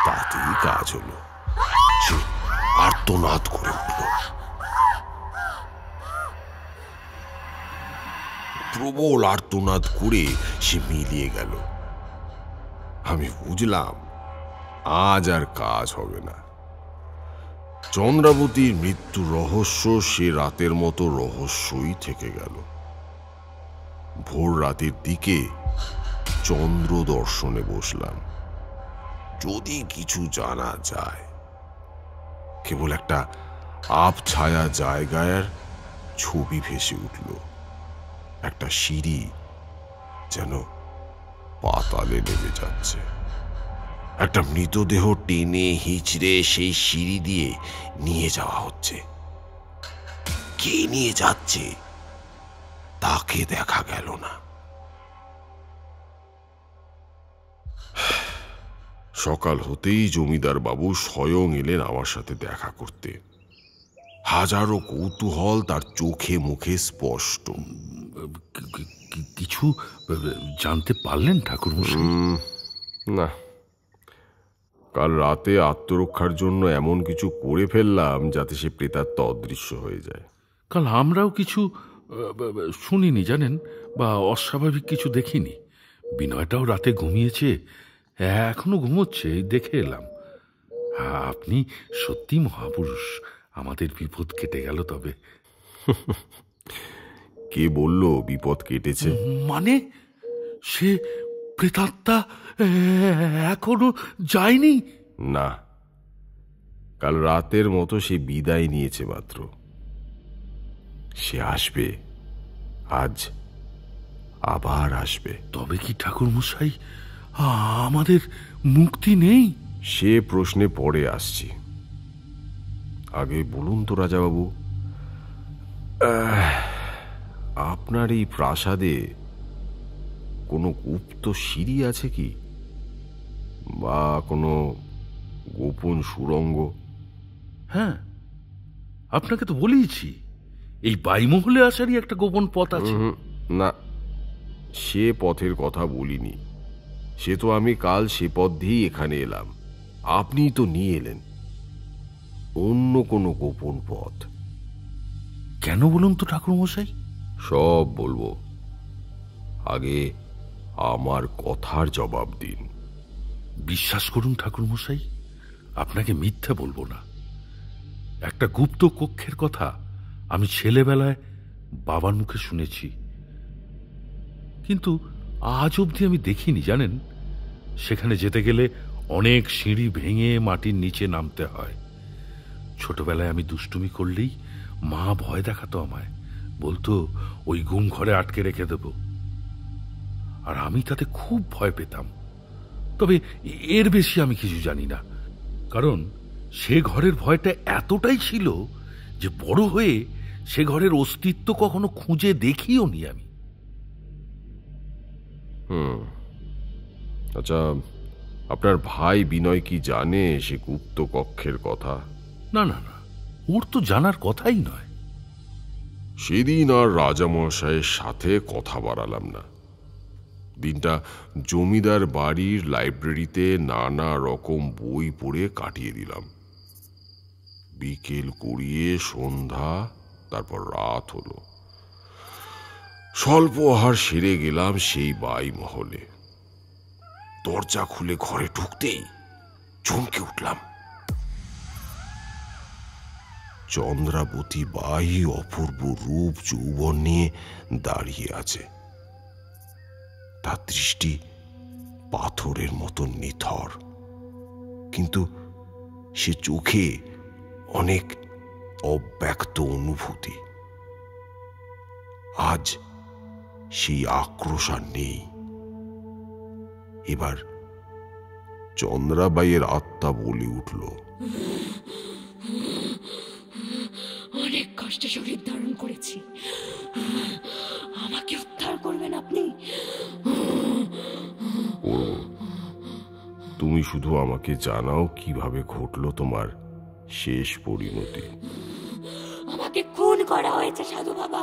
তাতেই কাজ হলো। সে আর্তনাদ করে উঠল। প্রবল আর্তনাদ করে সে মিলিয়ে গেল। আমি বুঝলাম আজ আর কাজ হবে না। চন্দ্রাবতীর মৃত্যু রহস্য সে রাতের মতো রহস্যই থেকে গেল। ভোর রাতের দিকে চন্দ্র দর্শনে বসলাম। যদি কিছু জানা যায়। কেবল একটা আবছায়া জায়গার ছবি ভেসে উঠল। একটা সিঁড়ি যেন পাতালে নেমে যাচ্ছে। একটা মৃতদেহ টেনে হিচড়ে সেই সিঁড়ি দিয়ে নিয়ে যাওয়া হচ্ছে। কে নিয়ে যাচ্ছে তাকে দেখা গেল না। সকাল হতেই জমিদার বাবু স্বয়ং এলেন আমার সাথে দেখা করতে। হাজারো কৌতূহল তার চোখে মুখে স্পষ্ট। কিছু জানতে পারলেন ঠাকুরমশাই? না, কাল রাতে আত্মরক্ষার জন্য এমন কিছু করে ফেললাম যাতে সে প্রেতাত্মা অদৃশ্য হয়ে যায়। কাল আমরাও কিছু শুনিনি জানেন, বা অস্বাভাবিক কিছু দেখিনি। বিনয়টাও রাতে ঘুমিয়েছে, এখনো ঘুমোচ্ছে, দেখে এলাম। আপনি সত্যি মহাপুরুষ। আমাদের বিপদ কেটে গেল। তবে কে বলল বিপদ কেটেছে? মানে সে প্রেতাত্মা এখনো যায়নি? না, কাল রাতের মতো সে বিদায় নিয়েছে মাত্র। সে আসবে, আজ আবার আসবে। তবে কি ঠাকুরমশাই আমাদের মুক্তি নেই? সে প্রশ্নে পরে আসছি। আগে বলুন তো রাজাবাবু, আপনার এই প্রাসাদে কোনো গুপ্ত সিঁড়ি আছে কি, বা কোনো গোপন সুড়ঙ্গ? হ্যাঁ, আপনাকে তো বলেইছি এই বাইমহলে আসারই একটা গোপন পথ আছে। না, সে পথের কথা বলিনি। সে তো আমি কাল সে পথ দিয়েই এখানে এলাম। আপনি তো নিয়ে এলেন। অন্য কোনো গোপন পথ। কেন বলুন তো ঠাকুরমশাই? সব বলবো, আগে আমার কথার জবাব দিন। বিশ্বাস করুন ঠাকুরমশাই, আপনাকে মিথ্যা বলবো না। একটা গুপ্ত কক্ষের কথা আমি ছেলেবেলায় বাবার মুখে শুনেছি, কিন্তু আজ অবধি আমি দেখিনি জানেন। সেখানে যেতে গেলে অনেক সিঁড়ি ভেঙে মাটির নিচে নামতে হয়। ছোটবেলায় আমি দুষ্টুমি করলেই মা ভয় দেখাতো আমায়, বলতো ওই গুম ঘরে আটকে রেখে দেব, আর আমি তাতে খুব ভয় পেতাম। তবে এর বেশি আমি কিছু জানি না, কারণ সে ঘরের ভয়টা এতটাই ছিল যে বড় হয়ে সে ঘরের অস্তিত্ব কখনো খুঁজে দেখিও নি আমি। আচ্ছা, আপনার ভাই বিনয় কি জানে সে গুপ্ত কক্ষের কথা? না না না, ওর তো জানার কথাই নয়। সেদিন আর রাজামশাইয়ের সাথে কথা বাড়ালাম না। দিনটা জমিদার বাড়ির লাইব্রেরিতে নানা রকম বই পড়ে কাটিয়ে দিলাম। বিকেল গড়িয়ে সন্ধ্যা, তারপর রাত হলো। স্বল্প আহার সেরে গেলাম সেই বাই মহলে। দরজা খুলে ঘরে ঢুকতেই চমকে উঠলাম। চন্দ্রাবতী বাই অপূর্ব রূপ যৌবন নিয়ে দাঁড়িয়ে আছে। তার দৃষ্টি পাথরের মতো নিথর, কিন্তু সে চোখে অনেক অব্যক্ত অনুভূতি। আজ সেই আক্রোশ আর নেই। এবার চন্দ্রাবাইয়ের আত্মা বলে উঠল, অনেক কষ্টে শরীর ধারণ করেছি, আমাকে উদ্ধার করবেন আপনি? তুমি শুধু আমাকে জানাও কিভাবে ঘটলো তোমার শেষ পরিণতি। আমাকে খুন করা হয়েছে সাধু বাবা।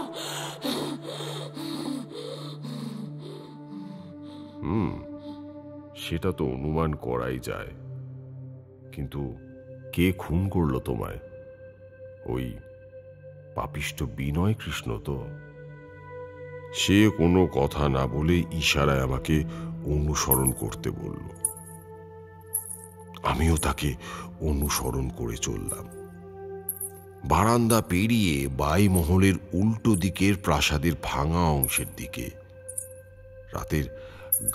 সেটা তো অনুমান করাই যায়, কিন্তু কে খুন করলো তোমায়? ওই পাপিষ্ঠ বিনয় কৃষ্ণ তো? সে কোনো কথা না বলে ইশারায় আমাকে অনুসরণ করতে বলল। আমিও তাকে অনুসরণ করে চললাম। বারান্দা পেরিয়ে বাই মহলের উল্টো দিকের প্রাসাদের ভাঙা অংশের দিকে। রাতের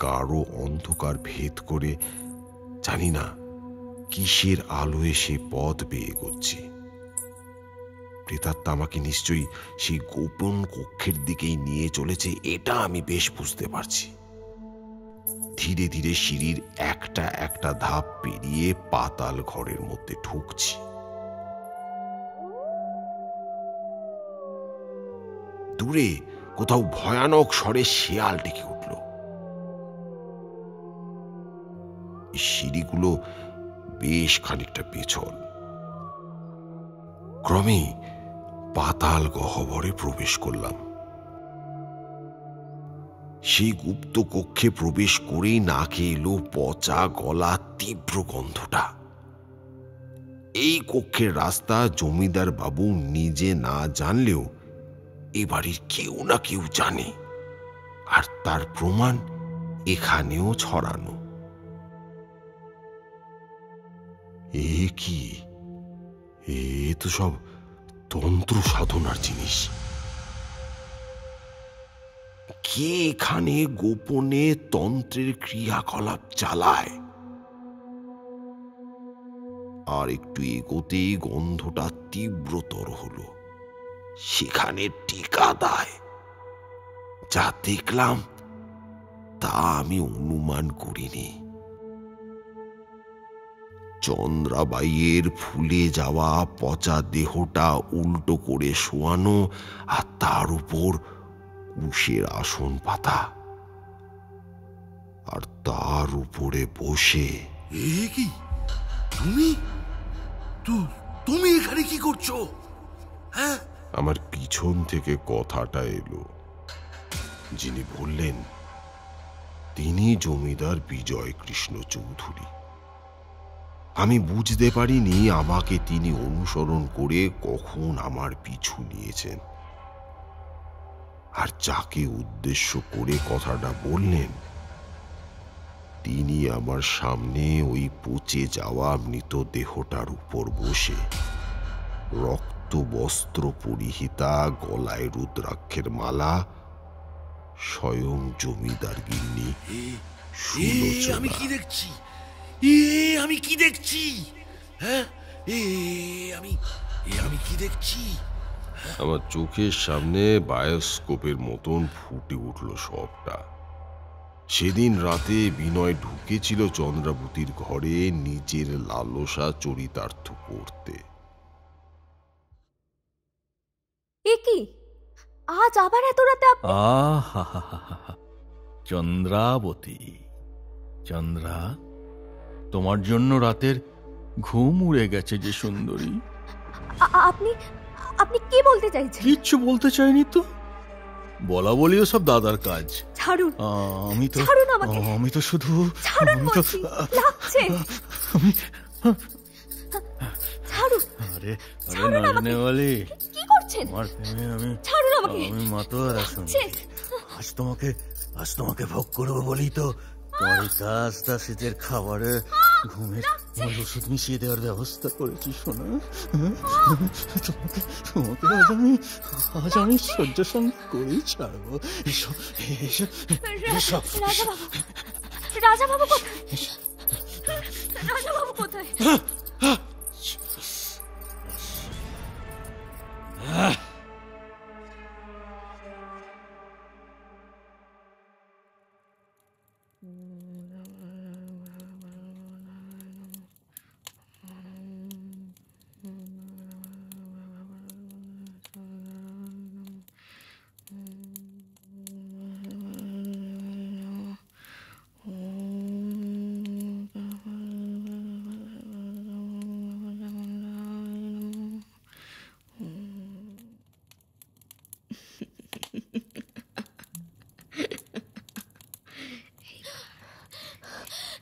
গাঢ় অন্ধকার ভেদ করে জানি না কিসের আলোয় সে পথ বেয়ে এগোচ্ছি। প্রেতাত্মা আমাকে নিশ্চয়ই সেই গোপন কক্ষের দিকেই নিয়ে চলেছে, এটা আমি বেশ বুঝতে পারছি। ধীরে ধীরে সিঁড়ির একটা একটা ধাপ পেরিয়ে পাতাল ঘরের মধ্যে ঢুকছি। দূরে কোথাও ভয়ানক স্বরে শেয়াল ডেকে উঠল। সিঁড়িগুলো বেশ খানিকটা পেছল। ক্রমে পাতাল গহ্বরে প্রবেশ করলাম। সেই গুপ্ত কক্ষে প্রবেশ করেই নাকে এলো পচা গলা তীব্র গন্ধটা। এই কক্ষের রাস্তা জমিদার বাবু নিজে না জানলেও এ বাড়ির কেউ না কেউ জানে, আর তার প্রমাণ এখানেও ছড়ানো। এ কি? এ তো সব তন্ত্র সাধনার জিনিস। কে এখানে গোপনে তন্ত্রের ক্রিয়াকলাপ চালায়? আর একটু এগোতেই গন্ধটা তীব্রতর হলো। সেখানে টিকা দেয়। যা দেখলাম তা আমি অনুমান করিনি। চন্দ্রাবাইয়ের ফুলে যাওয়া পচা দেহটা উল্টো করে শোয়ানো, আর তার উপর কুশের আসন পাতা, আর তার উপরে বসে। এ কি? তুমি এখানে কি করছো? হ্যাঁ, আমার পিছন থেকে কথাটা এলো। যিনি বললেন তিনি জমিদার বিজয় কৃষ্ণ চৌধুরী। আমি বুঝতে পারিনি আমাকে তিনি অনুসরণ করে কখন আমার পিছু নিয়েছেন, আর যাকে উদ্দেশ্য করে কথাটা বললেন তিনি আমার সামনে ওই পচে যাওয়া মৃতদেহটার উপর বসে, রক্ত বস্ত্র পরিহিতা, গলায় রুদ্রাক্ষের মালা, স্বয়ং জমিদার গিন্নি সুলোচনা। আমি কি দেখছি, আমি কি দেখছি, হ্যাঁ আমি কি দেখছি? আমার চোখের সামনে বায়োস্কোপের মতন ফুটে উঠল সবটা। সেদিন রাতে বিনয় ঢুকেছিল চন্দ্রাবতীর ঘরে নিজের লালসা চরিতার্থ করতে। এ কি, আজ আবার এত রাতে? চন্দ্রাবতী, চন্দ্রা, তোমার জন্য রাতের ঘুম উড়ে গেছে যে সুন্দরী। আপনি আপনি কি বলতে চাইছেন? কিচ্ছু বলতে চাইনি তো, বলা বলিও সব দাদার কাজ। ছাড়ুন, আমি তো শুধু আরে নাচনেওয়ালি, কি করছেন? আমার প্রেমে আমি মাতোয়ারা শুনছি। আজ তোমাকে ভোগ করবো বলি তো তোমার এই কাজটা শীতের খাবারে ঘুমের ওষুধ মিশিয়ে দেওয়ার ব্যবস্থা করেছি। শোনা, তোমাকে আজ আমি শয্যা সঙ্গে করেই ছাড়বো। রাজাবাবু কোথায়? রাজাবাবু কোথায়?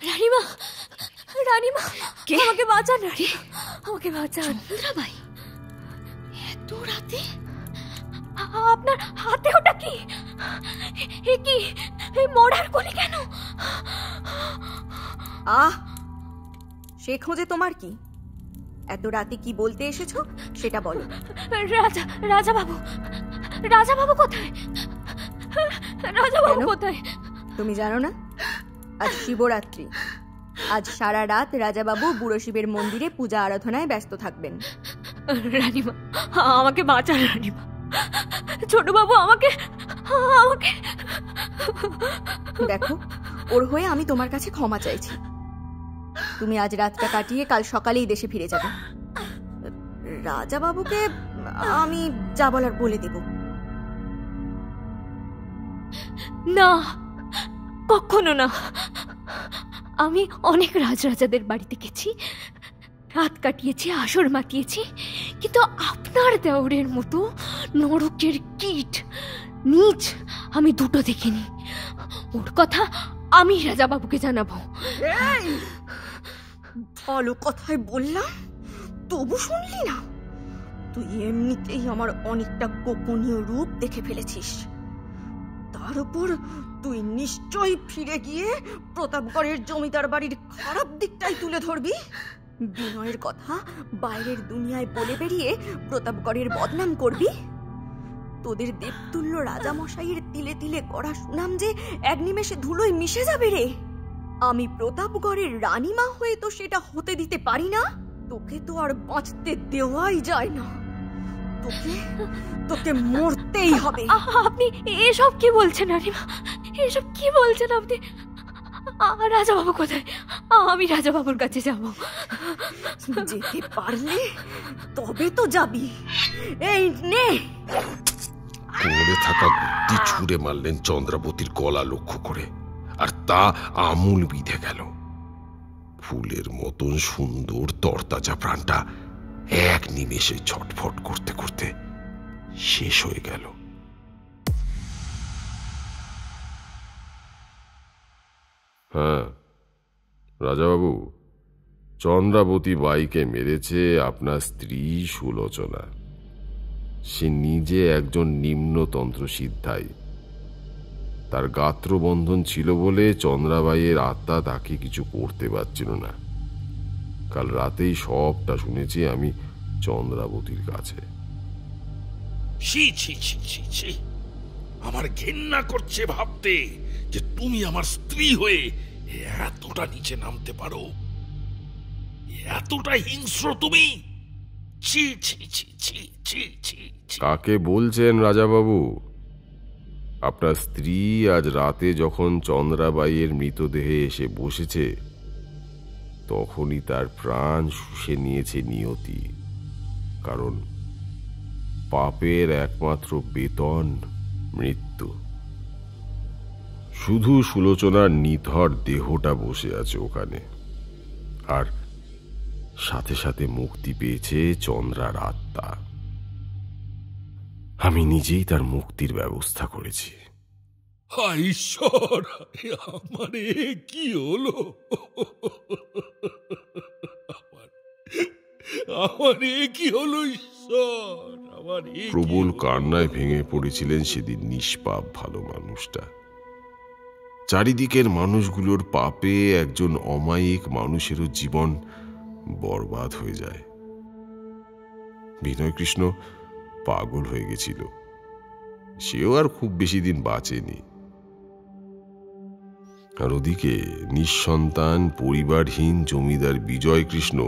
রানীমা, রানীমা, আমাকে বাঁচান, রানী, আমাকে বাঁচান। চন্দ্রাবাই, এত রাতে আপনার হাতে ওটা কি? এ কি, মরার গলি কেন? সে খোঁজে তোমার কি? এত রাতে কি বলতে এসেছো সেটা বলো। রাজাবাবু, রাজাবাবু কোথায়? রাজাবাবু কোথায়? তুমি জানো না আজ শিবরাত্রি? আজ সারা রাত রাজাবাবু বুড়ো শিবের মন্দিরে পূজা আরাধনায় ব্যস্ত থাকবেন। রানীমা, আমাকে বাঁচান রানীমা। ছোটবাবু, আমাকে আমাকে দেখো, ওর হয়ে আমি তোমার কাছে ক্ষমা চাইছি। তুমি আজ রাতটা কাটিয়ে কাল সকালেই দেশে ফিরে যাবে। রাজাবাবুকে আমি যা বলার বলে দেব। না, কখনো না। আমি অনেক রাজরাজাদের বাড়িতে গেছি, রাত কাটিয়েছি, আসর মাতিয়েছি, কিন্তু আপনার দেওরের মতো নরকের কীট, নীচ আমি দুটো দেখিনি। ওর কথা আমি রাজাবাবুকে জানাবো। ভালো কথাই বললাম, তবু শুনলি না? তুই এমনিতেই আমার অনেকটা গোপনীয় রূপ দেখে ফেলেছিস, তার উপর তুই নিশ্চয়ই ফিরে গিয়ে প্রতাপগড়ের জমিদার বাড়ির খারাপ দিকটাই তুলে ধরবি। বিনয়ের কথা বাইরের দুনিয়ায় বলে বেরিয়ে প্রতাপগড়ের বদনাম করবি। তোদের দেবতুল্য রাজামশাইয়ের তিলে তিলে করা সুনাম যে এক নিমেষে ধুলোয় মিশে যাবে রে। আমি প্রতাপগড়ের রানীমা হয়ে তো সেটা হতে দিতে পারি না। তোকে তো আর বাঁচতে দেওয়াই যায় না, তোকে মরতেই হবে। আপনি এসব কি বলছেন রানীমা? এসব কি বলছেন আপনি? রাজাবাবু কোথায়? আমি রাজাবাবুর কাছে যাব। যেতে পারলে তবে তো যাবি। এই নে। পড়ে থাকা গুটি ছুঁড়ে মারলেন চন্দ্রাবতীর গলা লক্ষ্য করে, আর তা আমূল বিঁধে গেল। ফুলের মতন সুন্দর তরতাজা প্রাণটা এক নিমেষে ছটফট করতে করতে শেষ হয়ে গেল। হ্যাঁ রাজাবাবু, চন্দ্রাবতী বাইকে মেরেছে আপনার স্ত্রী সুলোচনা। সে নিজে একজন নিম্নতন্ত্র সিদ্ধাই। তার গাত্রবন্ধন ছিল বলে চন্দ্রাবাইয়ের আত্মা তাকে কিছু করতে পারছিল না। কাল রাতেই সবটা শুনেছি আমি চন্দ্রাবতীর কাছে। ছি ছি ছি ছি ছি, আমার ঘেন্না করছে ভাবতে যে তুমি আমার স্ত্রী হয়ে এতটা নিচে নামতে পারো, এতটা হিংস্র তুমি। ছি ছি ছি ছি ছি ছি। কাকে বলছেন রাজাবাবু? আপনার স্ত্রী আজ রাতে যখন চন্দ্রাবাইয়ের মৃতদেহে এসে বসেছে তখনই তার প্রাণ শুষে নিয়েছে নিয়তি। কারণ পাপের একমাত্র বেতন মৃত্যু। শুধু সুলোচনার নিথর দেহটা বসে আছে ওখানে, আর সাথে সাথে মুক্তি পেয়েছে চন্দ্রার আত্মা। আমি নিজেই তার মুক্তির ব্যবস্থা করেছি। হায় ঈশ্বর, আমার কি হলো? আমার কি হলো ঈশ্বর? আমার প্রবল কান্নায় ভেঙে পড়েছিলেন সেদিন নিষ্পাপ ভালো মানুষটা। চারিদিকের মানুষগুলোর পাপে একজন অমায়িক মানুষেরও জীবন বরবাদ হয়ে যায়। বিনয়কৃষ্ণ পাগল হয়ে গেছিল। সেও আর খুব বেশি দিন বাঁচেনি। আর ওদিকে নিঃসন্তান পরিবারহীন জমিদার বিজয়কৃষ্ণ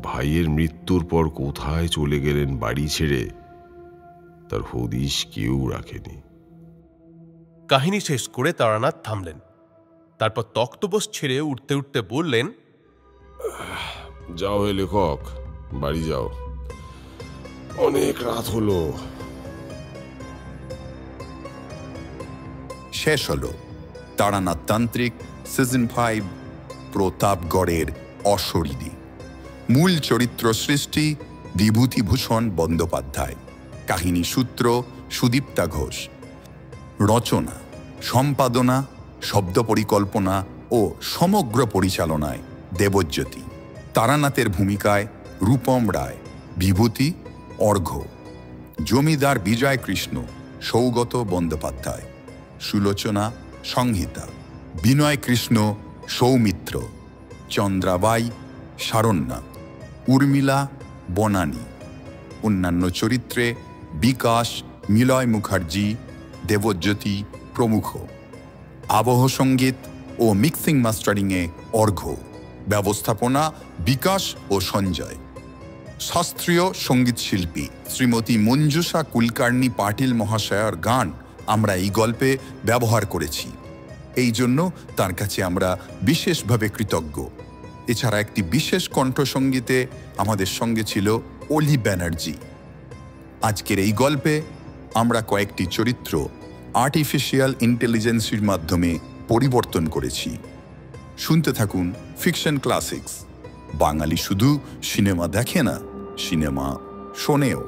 ভাইয়ের মৃত্যুর পর কোথায় চলে গেলেন বাড়ি ছেড়ে তার হদিশ কেউ রাখেনি। কাহিনী শেষ করে তারানাথ থামলেন। তারপর তক্তপোষ ছেড়ে উঠতে উঠতে বললেন, যাও হে লেখক, বাড়ি যাও, অনেক রাত হলো। শেষ হলো তারানাথ তান্ত্রিক সিজন 5 প্রতাপগড়ের অশরীরী। মূল চরিত্র সৃষ্টি বিভূতিভূষণ বন্দ্যোপাধ্যায়, কাহিনী সূত্র সুদীপ্তা ঘোষ, রচনা, সম্পাদনা, শব্দ পরিকল্পনা ও সমগ্র পরিচালনায় দেবজ্যোতি। তারানাথের ভূমিকায় রূপম রায়, বিভূতি অর্ঘ্য, জমিদার বিজয় কৃষ্ণ সৌগত বন্দ্যোপাধ্যায়, সুলোচনা সংহিতা, বিনয় কৃষ্ণ সৌমিত্র, চন্দ্রাবাই শারণ্যা, উর্মিলা বনানী। অন্যান্য চরিত্রে বিকাশ, মিলয় মুখার্জি, দেবজ্যোতি প্রমুখ। আবহ সঙ্গীত ও মিক্সিং মাস্টারিংয়ে অর্ঘ্য, ব্যবস্থাপনা বিকাশ ও সঞ্জয়। শাস্ত্রীয় সঙ্গীত শিল্পী শ্রীমতী মঞ্জুষা কুলকার্ণী পাটিল মহাশয়ার গান আমরা এই গল্পে ব্যবহার করেছি। এই জন্য তার কাছে আমরা বিশেষভাবে কৃতজ্ঞ। এছাড়া একটি বিশেষ কণ্ঠসঙ্গীতে আমাদের সঙ্গে ছিল অলি ব্যানার্জি। আজকের এই গল্পে আমরা কয়েকটি চরিত্র আর্টিফিশিয়াল ইন্টেলিজেন্সের মাধ্যমে পরিবর্তন করেছি। শুনতে থাকুন ফিকশন ক্লাসিক্স। বাঙালি শুধু সিনেমা দেখে না, সিনেমা শোনেও।